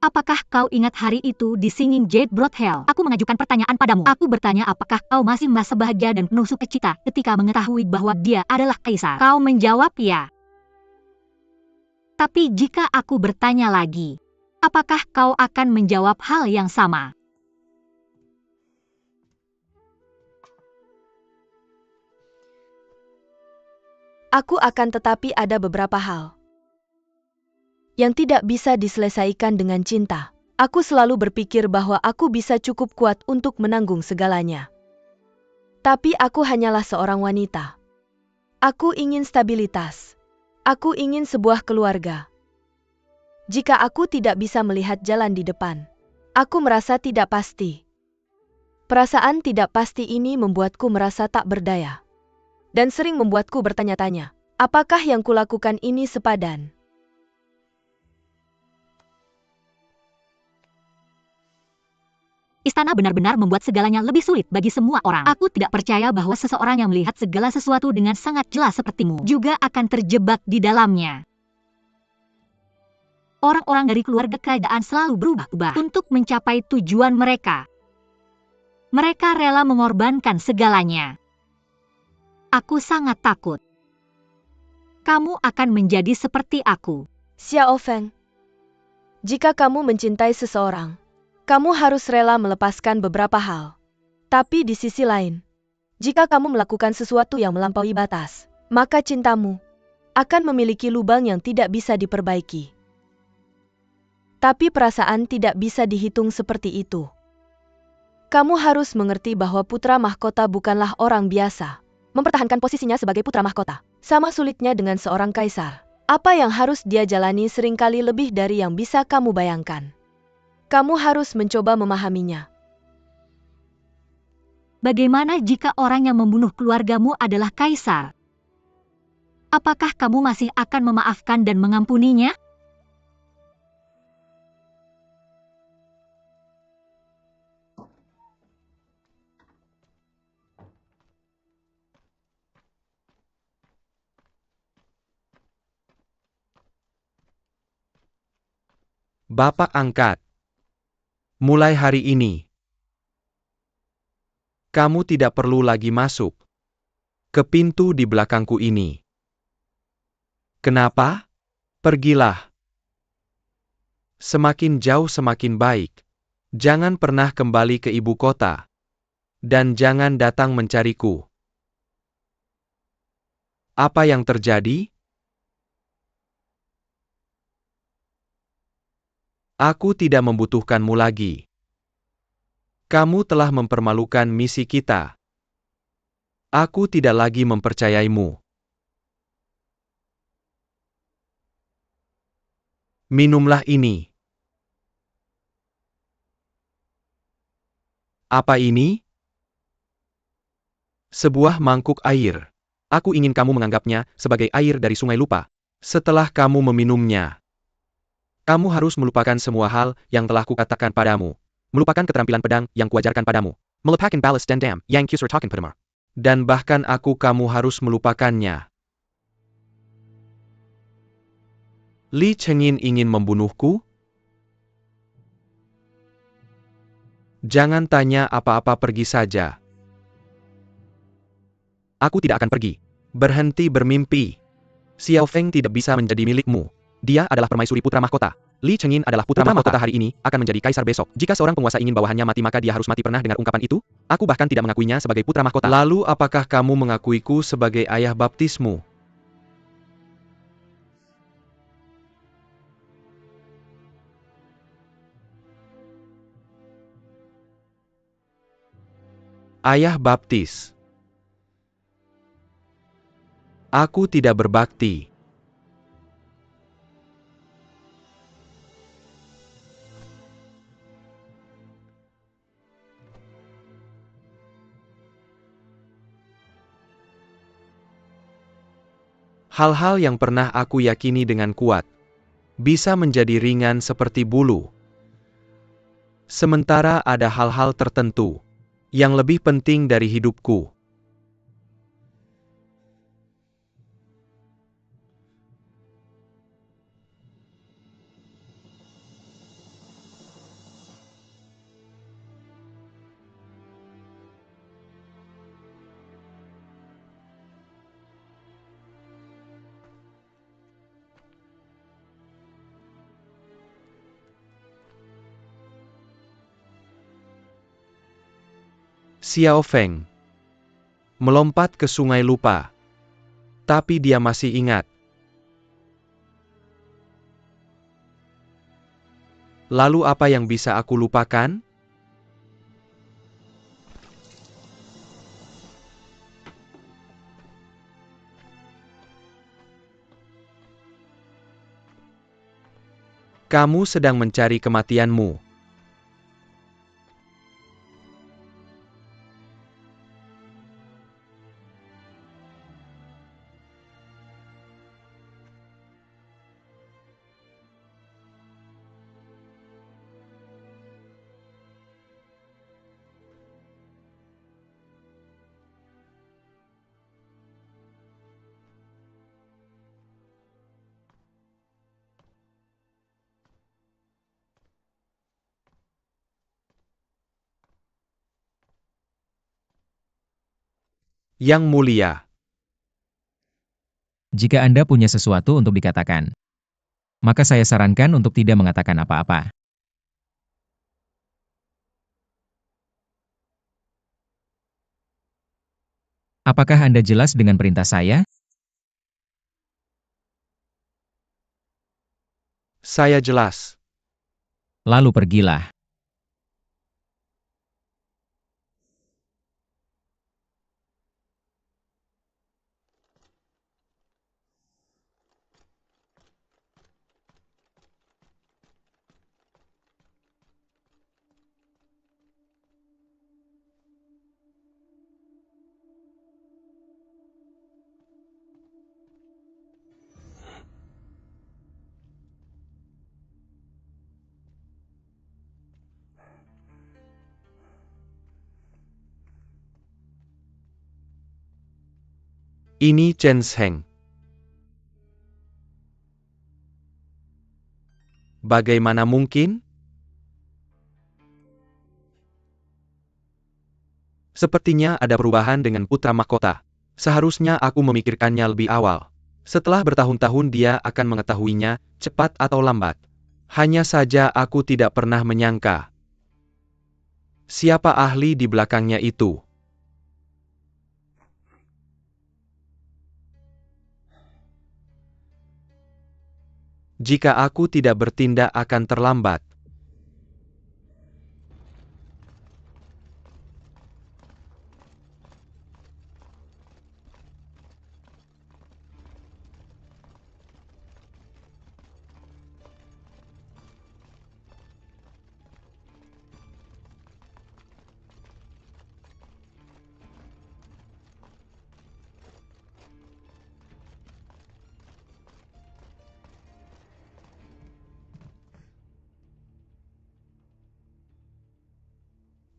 Apakah kau ingat hari itu di Singing Jade Brothel? Aku mengajukan pertanyaan padamu. Aku bertanya apakah kau masih merasa bahagia dan penuh sukacita ketika mengetahui bahwa dia adalah kaisar. Kau menjawab ya. Tapi jika aku bertanya lagi, apakah kau akan menjawab hal yang sama? Aku akan, tetapi ada beberapa hal yang tidak bisa diselesaikan dengan cinta. Aku selalu berpikir bahwa aku bisa cukup kuat untuk menanggung segalanya. Tapi aku hanyalah seorang wanita. Aku ingin stabilitas. Aku ingin sebuah keluarga. Jika aku tidak bisa melihat jalan di depan, aku merasa tidak pasti. Perasaan tidak pasti ini membuatku merasa tak berdaya. Dan sering membuatku bertanya-tanya, apakah yang kulakukan ini sepadan? Istana benar-benar membuat segalanya lebih sulit bagi semua orang. Aku tidak percaya bahwa seseorang yang melihat segala sesuatu dengan sangat jelas sepertimu juga akan terjebak di dalamnya. Orang-orang dari keluarga kerajaan selalu berubah-ubah untuk mencapai tujuan mereka. Mereka rela mengorbankan segalanya. Aku sangat takut. Kamu akan menjadi seperti aku. Xiao Feng, jika kamu mencintai seseorang, kamu harus rela melepaskan beberapa hal. Tapi di sisi lain, jika kamu melakukan sesuatu yang melampaui batas, maka cintamu akan memiliki lubang yang tidak bisa diperbaiki. Tapi perasaan tidak bisa dihitung seperti itu. Kamu harus mengerti bahwa putra mahkota bukanlah orang biasa. Mempertahankan posisinya sebagai putra mahkota sama sulitnya dengan seorang kaisar. Apa yang harus dia jalani seringkali lebih dari yang bisa kamu bayangkan. Kamu harus mencoba memahaminya. Bagaimana jika orang yang membunuh keluargamu adalah kaisar? Apakah kamu masih akan memaafkan dan mengampuninya? Bapak angkat. Mulai hari ini, kamu tidak perlu lagi masuk ke pintu di belakangku ini. Kenapa? Pergilah. Semakin jauh semakin baik. Jangan pernah kembali ke ibu kota. Dan jangan datang mencariku. Apa yang terjadi? Aku tidak membutuhkanmu lagi. Kamu telah mempermalukan misi kita. Aku tidak lagi mempercayaimu. Minumlah ini. Apa ini? Sebuah mangkuk air. Aku ingin kamu menganggapnya sebagai air dari Sungai Lupa. Setelah kamu meminumnya, kamu harus melupakan semua hal yang telah kukatakan padamu. Melupakan keterampilan pedang yang kuajarkan padamu. Melupakan balas dendam yang kusertakan padamu. Dan bahkan kamu harus melupakannya. Li Chengin ingin membunuhku? Jangan tanya apa-apa, pergi saja. Aku tidak akan pergi. Berhenti bermimpi. Xiao Feng tidak bisa menjadi milikmu. Dia adalah permaisuri putra mahkota. Li Chengin adalah putra mahkota hari ini, akan menjadi kaisar besok. Jika seorang penguasa ingin bawahannya mati, maka dia harus mati. Pernah dengar ungkapan itu? Aku bahkan tidak mengakuinya sebagai putra mahkota. Lalu apakah kamu mengakuiku sebagai ayah baptismu? Ayah baptis. Aku tidak berbakti. Hal-hal yang pernah aku yakini dengan kuat, bisa menjadi ringan seperti bulu. Sementara ada hal-hal tertentu, yang lebih penting dari hidupku. Xiao Feng melompat ke Sungai Lupa. Tapi dia masih ingat. Lalu apa yang bisa aku lupakan? Kamu sedang mencari kematianmu. Yang mulia, Jika Anda punya sesuatu untuk dikatakan, maka saya sarankan untuk tidak mengatakan apa-apa. Apakah Anda jelas dengan perintah saya? saya jelas. Lalu pergilah. Ini Chen Sheng. Bagaimana mungkin? Sepertinya ada perubahan dengan putra mahkota. Seharusnya aku memikirkannya lebih awal. Setelah bertahun-tahun dia akan mengetahuinya, cepat atau lambat. Hanya saja aku tidak pernah menyangka. Siapa ahli di belakangnya itu? Jika aku tidak bertindak akan terlambat.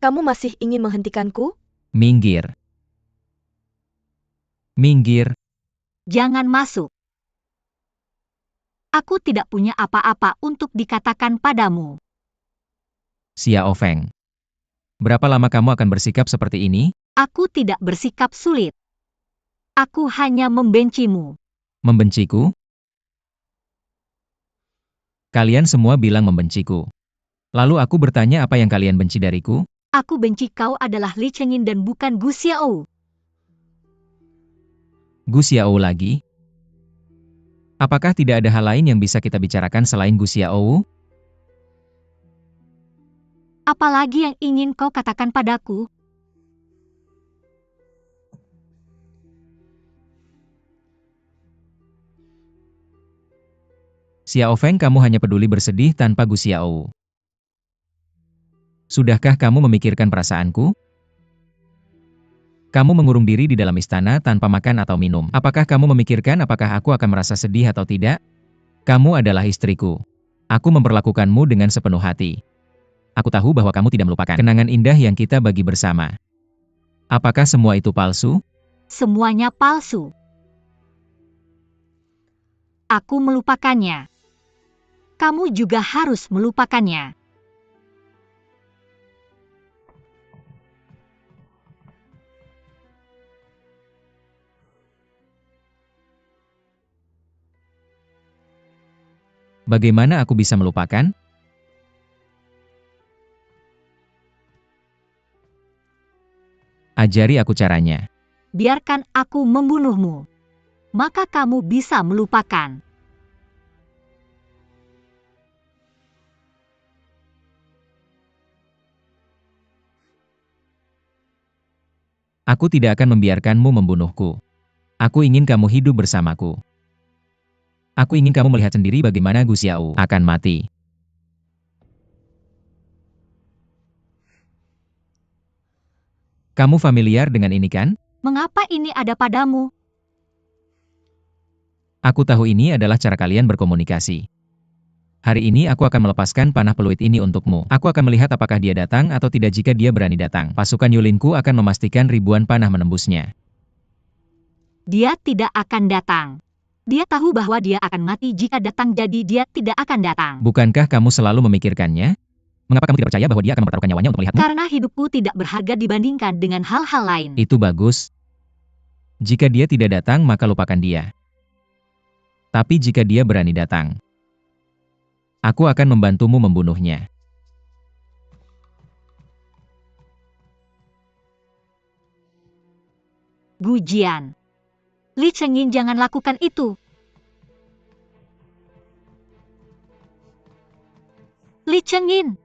Kamu masih ingin menghentikanku? Minggir. Minggir. Jangan masuk. Aku tidak punya apa-apa untuk dikatakan padamu. Xiao Feng. Berapa lama kamu akan bersikap seperti ini? Aku tidak bersikap sulit. Aku hanya membencimu. Membenciku? Kalian semua bilang membenciku. Lalu aku bertanya apa yang kalian benci dariku? Aku benci kau adalah Li Chengin dan bukan Gu Xiao. Gu Xiao lagi? Apakah tidak ada hal lain yang bisa kita bicarakan selain Gu Xiao? Apalagi yang ingin kau katakan padaku? Xiao Feng, kamu hanya peduli bersedih tanpa Gu Xiao. Sudahkah kamu memikirkan perasaanku? Kamu mengurung diri di dalam istana tanpa makan atau minum. Apakah kamu memikirkan apakah aku akan merasa sedih atau tidak? Kamu adalah istriku. Aku memperlakukanmu dengan sepenuh hati. Aku tahu bahwa kamu tidak melupakan kenangan indah yang kita bagi bersama. Apakah semua itu palsu? Semuanya palsu. Aku melupakannya. Kamu juga harus melupakannya. Bagaimana aku bisa melupakan? Ajari aku caranya. Biarkan aku membunuhmu. Maka kamu bisa melupakan. Aku tidak akan membiarkanmu membunuhku. Aku ingin kamu hidup bersamaku. Aku ingin kamu melihat sendiri bagaimana Gu Xiao akan mati. Kamu familiar dengan ini kan? Mengapa ini ada padamu? Aku tahu ini adalah cara kalian berkomunikasi. Hari ini aku akan melepaskan panah peluit ini untukmu. Aku akan melihat apakah dia datang atau tidak. Jika dia berani datang, pasukan Yulinku akan memastikan ribuan panah menembusnya. Dia tidak akan datang. Dia tahu bahwa dia akan mati jika datang, jadi dia tidak akan datang. Bukankah kamu selalu memikirkannya? Mengapa kamu tidak percaya bahwa dia akan mempertaruhkan nyawanya untuk melihatmu? Karena hidupku tidak berharga dibandingkan dengan hal-hal lain. Itu bagus. Jika dia tidak datang, maka lupakan dia. Tapi jika dia berani datang, aku akan membantumu membunuhnya. Gu Jian. Li Chengyin, jangan lakukan itu. Li Chengyin.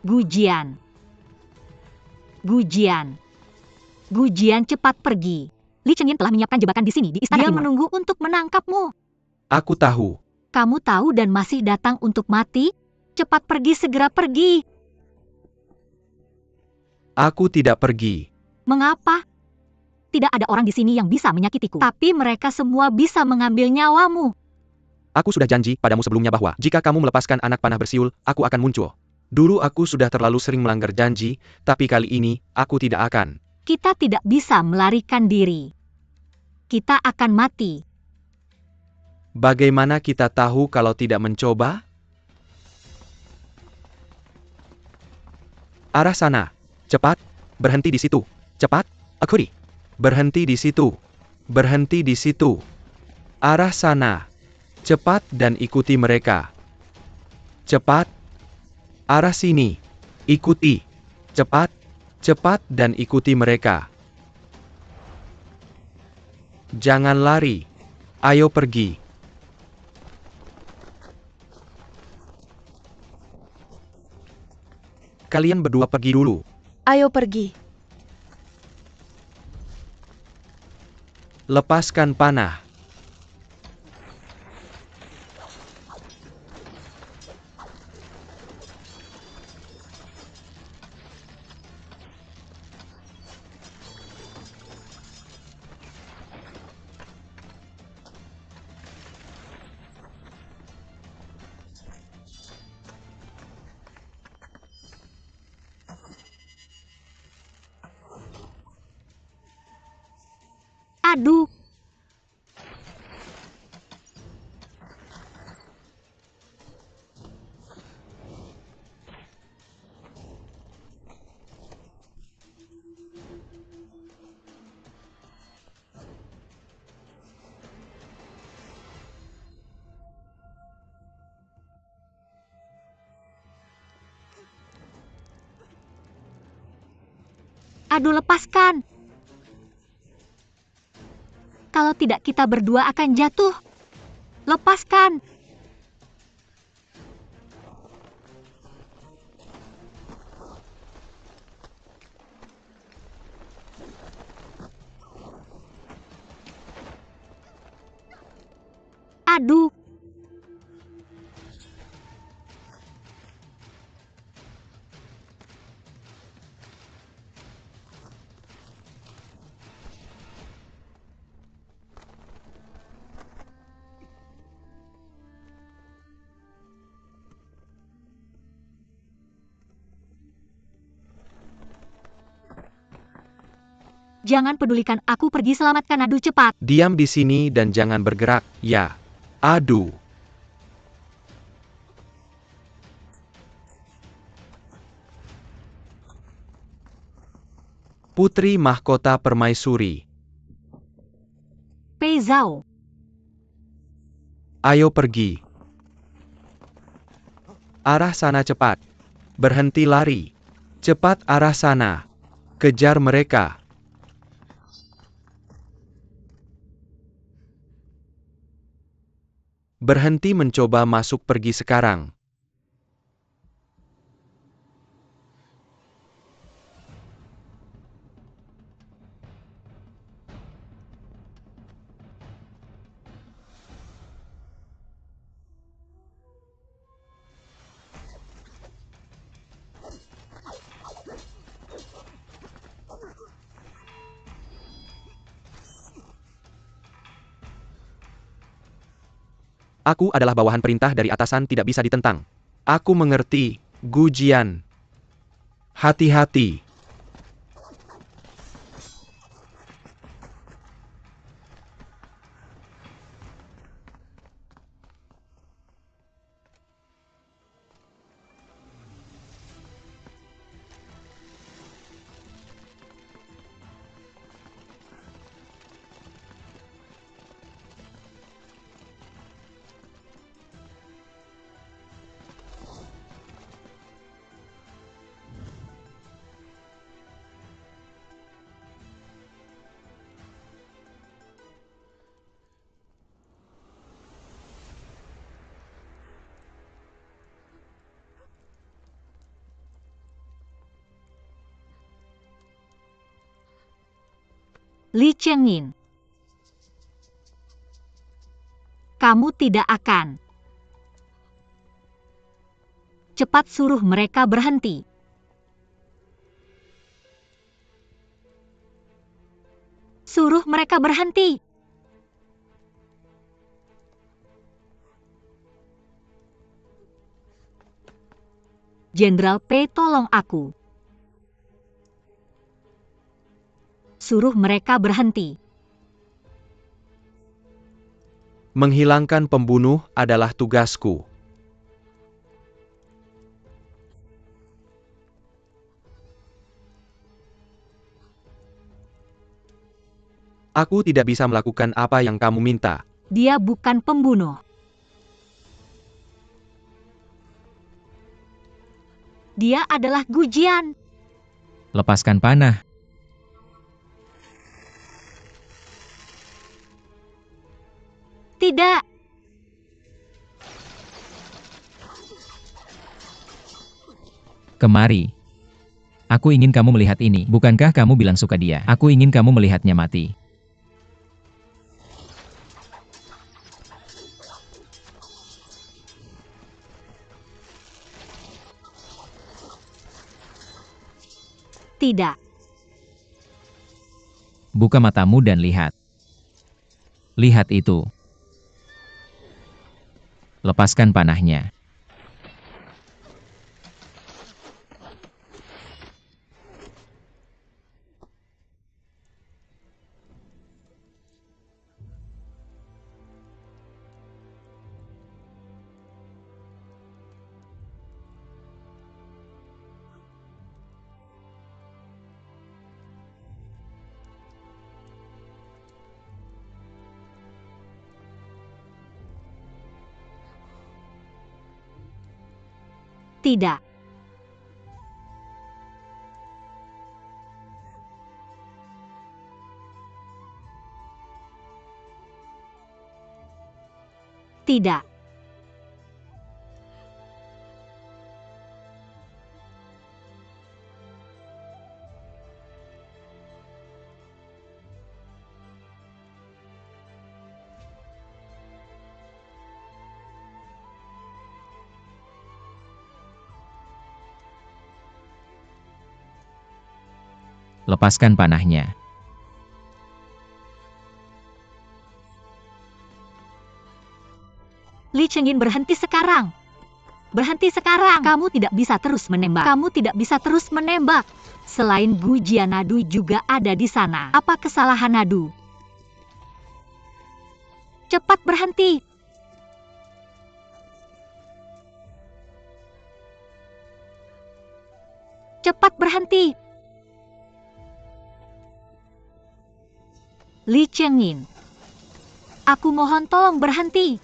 Gu Jian. Gu Jian. Gu Jian, cepat pergi. Li Chengyin telah menyiapkan jebakan di sini, di istana Dia menunggu untuk menangkapmu. Aku tahu. Kamu tahu dan masih datang untuk mati? Cepat pergi, segera pergi. Aku tidak pergi. Mengapa? Tidak ada orang di sini yang bisa menyakitiku. Tapi mereka semua bisa mengambil nyawamu. Aku sudah janji padamu sebelumnya bahwa jika kamu melepaskan anak panah bersiul, aku akan muncul. Dulu aku sudah terlalu sering melanggar janji, tapi kali ini aku tidak akan. Kita tidak bisa melarikan diri. Kita akan mati. Bagaimana kita tahu kalau tidak mencoba? Arah sana. Cepat. Berhenti di situ. Cepat. Akuri. Berhenti di situ. Berhenti di situ. Arah sana. Cepat dan ikuti mereka. Cepat. Arah sini. Ikuti. Cepat. Cepat dan ikuti mereka. Jangan lari. Ayo pergi. Kalian berdua pergi dulu. Ayo pergi. Lepaskan panah. Aduh. Aduh, lepaskan. Kalau tidak, kita berdua akan jatuh. Lepaskan. Aduh. Jangan pedulikan aku, pergi selamatkan Adu cepat. Diam di sini dan jangan bergerak, ya. Adu. Putri Mahkota Permaisuri. Pei Zhao. Ayo pergi. Arah sana cepat. Berhenti lari. Cepat arah sana. Kejar mereka. Berhenti mencoba masuk, pergi sekarang. Aku adalah bawahan, perintah dari atasan tidak bisa ditentang. Aku mengerti, Gu Jian. Hati-hati. Li Chengyin. Kamu tidak akan. Cepat suruh mereka berhenti. Suruh mereka berhenti. Jenderal Pei, tolong aku. Suruh mereka berhenti. Menghilangkan pembunuh adalah tugasku. Aku tidak bisa melakukan apa yang kamu minta. Dia bukan pembunuh. Dia adalah Gu Jian. Lepaskan panah. Tidak. Kemari. Aku ingin kamu melihat ini. Bukankah kamu bilang suka dia? Aku ingin kamu melihatnya mati. Tidak. Buka matamu dan lihat. Lihat itu. Lepaskan panahnya. Tidak. Tidak. Lepaskan panahnya. Li Chengyin, berhenti sekarang. Berhenti sekarang. Kamu tidak bisa terus menembak. Kamu tidak bisa terus menembak. Selain Gujian, Nadu juga ada di sana. Apa kesalahan Nadu? Cepat berhenti. Cepat berhenti. Li Chengyin, aku mohon tolong berhenti.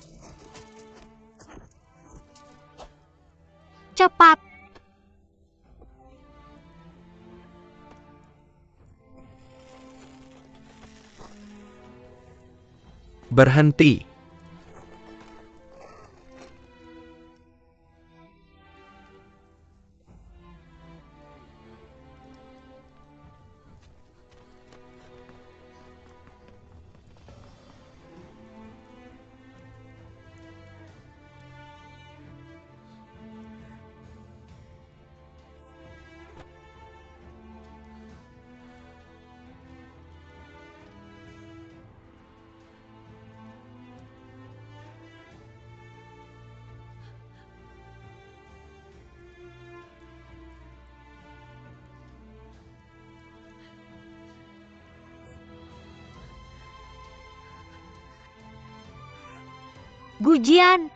Cepat. Berhenti. Gujian.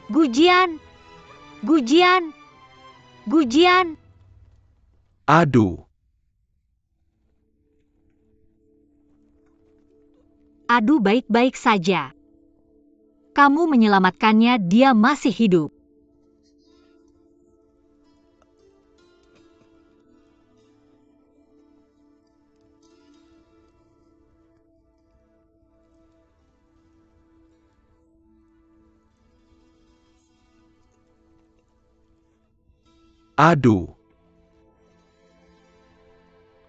Gujian. Gujian. Gujian. Adu. Adu baik-baik saja. Kamu menyelamatkannya, dia masih hidup. Adu.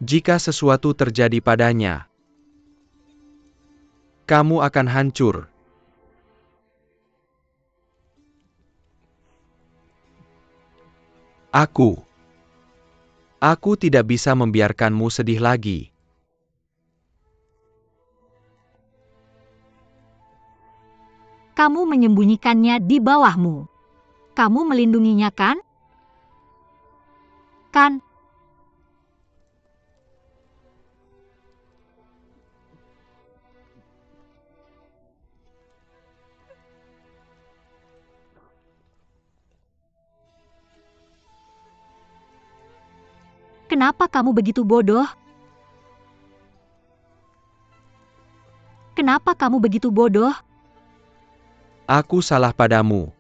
Jika sesuatu terjadi padanya, kamu akan hancur. Aku tidak bisa membiarkanmu sedih lagi. Kamu menyembunyikannya di bawahmu. Kamu melindunginya, kan? Kan? Kenapa kamu begitu bodoh? Kenapa kamu begitu bodoh? Aku salah padamu.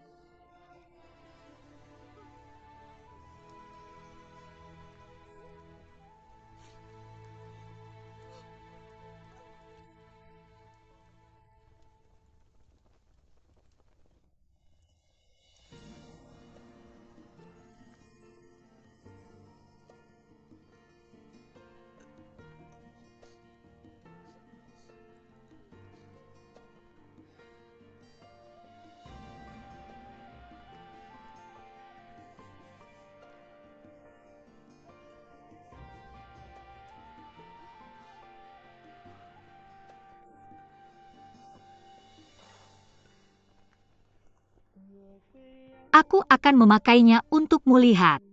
Aku akan memakainya untukmu lihat.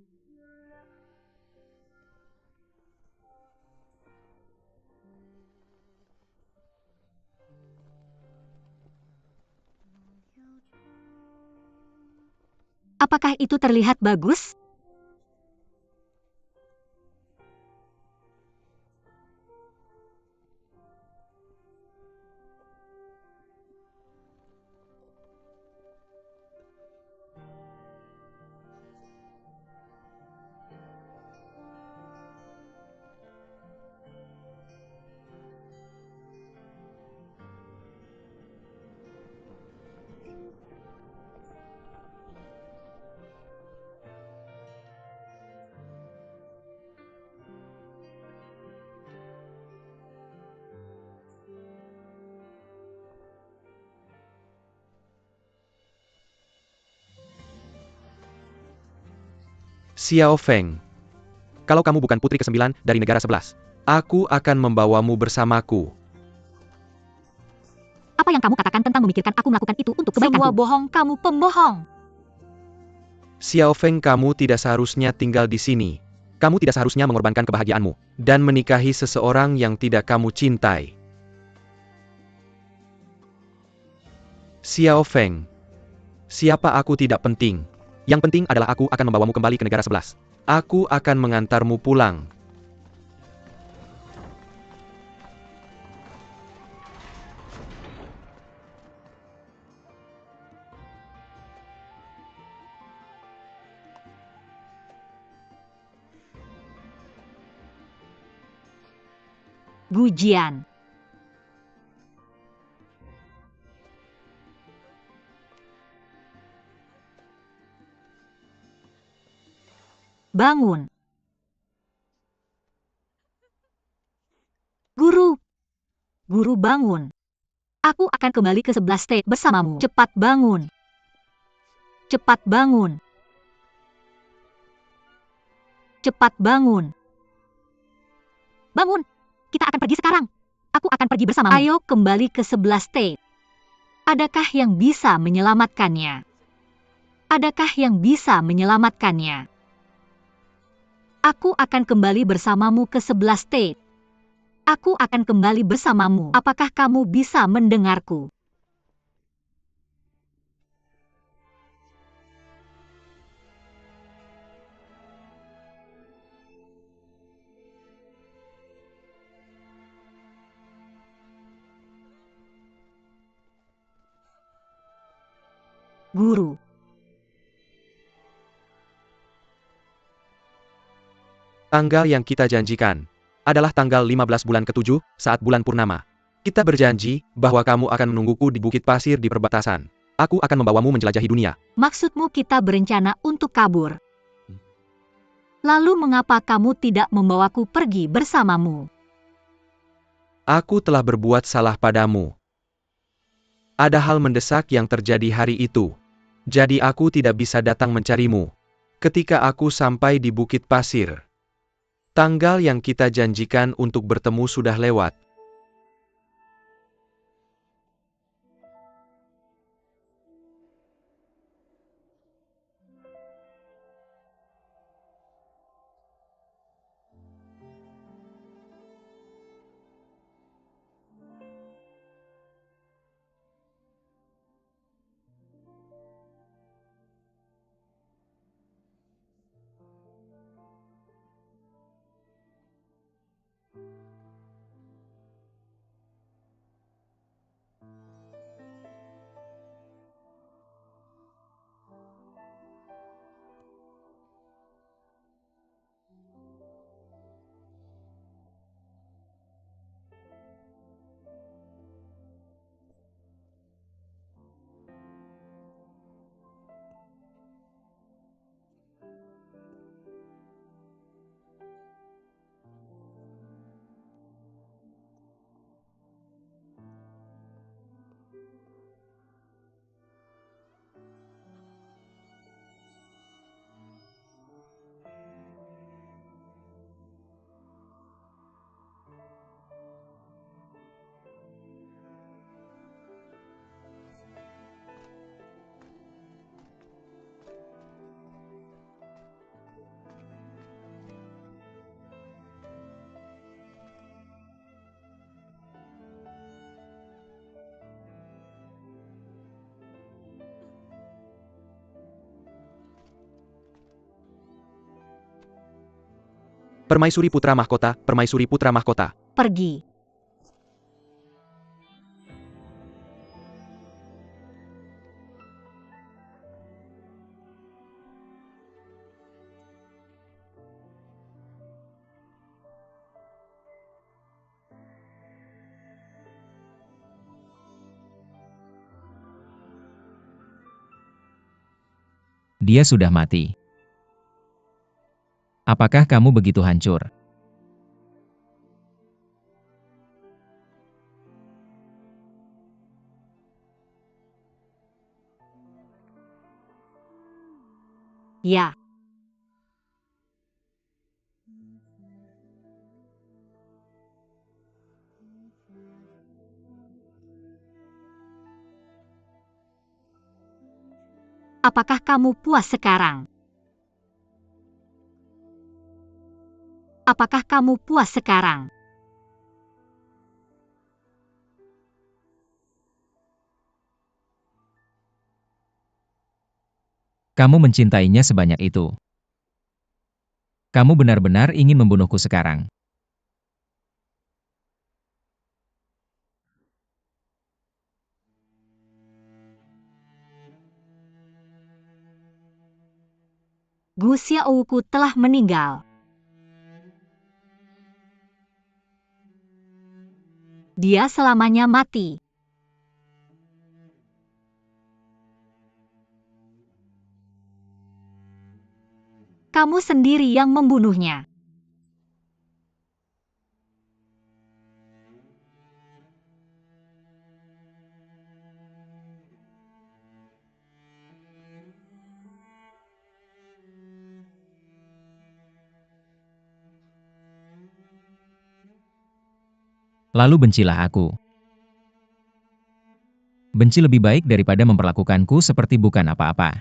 Apakah itu terlihat bagus? Xiao Feng. Kalau kamu bukan putri ke-9 dari negara 11, aku akan membawamu bersamaku. Apa yang kamu katakan tentang memikirkan aku melakukan itu untuk kebaikanku? Semua bohong, kamu pembohong. Xiao Feng, kamu tidak seharusnya tinggal di sini. Kamu tidak seharusnya mengorbankan kebahagiaanmu dan menikahi seseorang yang tidak kamu cintai. Xiao Feng. Siapa aku tidak penting. Yang penting adalah aku akan membawamu kembali ke negara 11. Aku akan mengantarmu pulang. Gujian. Bangun. Guru. Guru, bangun. Aku akan kembali ke 11 state bersamamu. Cepat bangun. Cepat bangun. Cepat bangun. Bangun. Kita akan pergi sekarang. Aku akan pergi bersamamu. Ayo kembali ke 11 state. Adakah yang bisa menyelamatkannya? Adakah yang bisa menyelamatkannya? Aku akan kembali bersamamu ke 11 state. Aku akan kembali bersamamu. Apakah kamu bisa mendengarku? Guru. Tanggal yang kita janjikan adalah tanggal 15 bulan ke-7, saat bulan purnama. Kita berjanji bahwa kamu akan menungguku di bukit pasir di perbatasan. Aku akan membawamu menjelajahi dunia. Maksudmu kita berencana untuk kabur? Lalu mengapa kamu tidak membawaku pergi bersamamu? Aku telah berbuat salah padamu. Ada hal mendesak yang terjadi hari itu. Jadi aku tidak bisa datang mencarimu. Ketika aku sampai di bukit pasir, tanggal yang kita janjikan untuk bertemu sudah lewat. Permaisuri Putra Mahkota, Permaisuri Putra Mahkota. Pergi. Dia sudah mati. Apakah kamu begitu hancur? Ya. Apakah kamu puas sekarang? Apakah kamu puas sekarang? Kamu mencintainya sebanyak itu. Kamu benar-benar ingin membunuhku sekarang. Gu Xiaowu telah meninggal. Dia selamanya mati. Kamu sendiri yang membunuhnya. Lalu bencilah aku. Benci lebih baik daripada memperlakukanku seperti bukan apa-apa.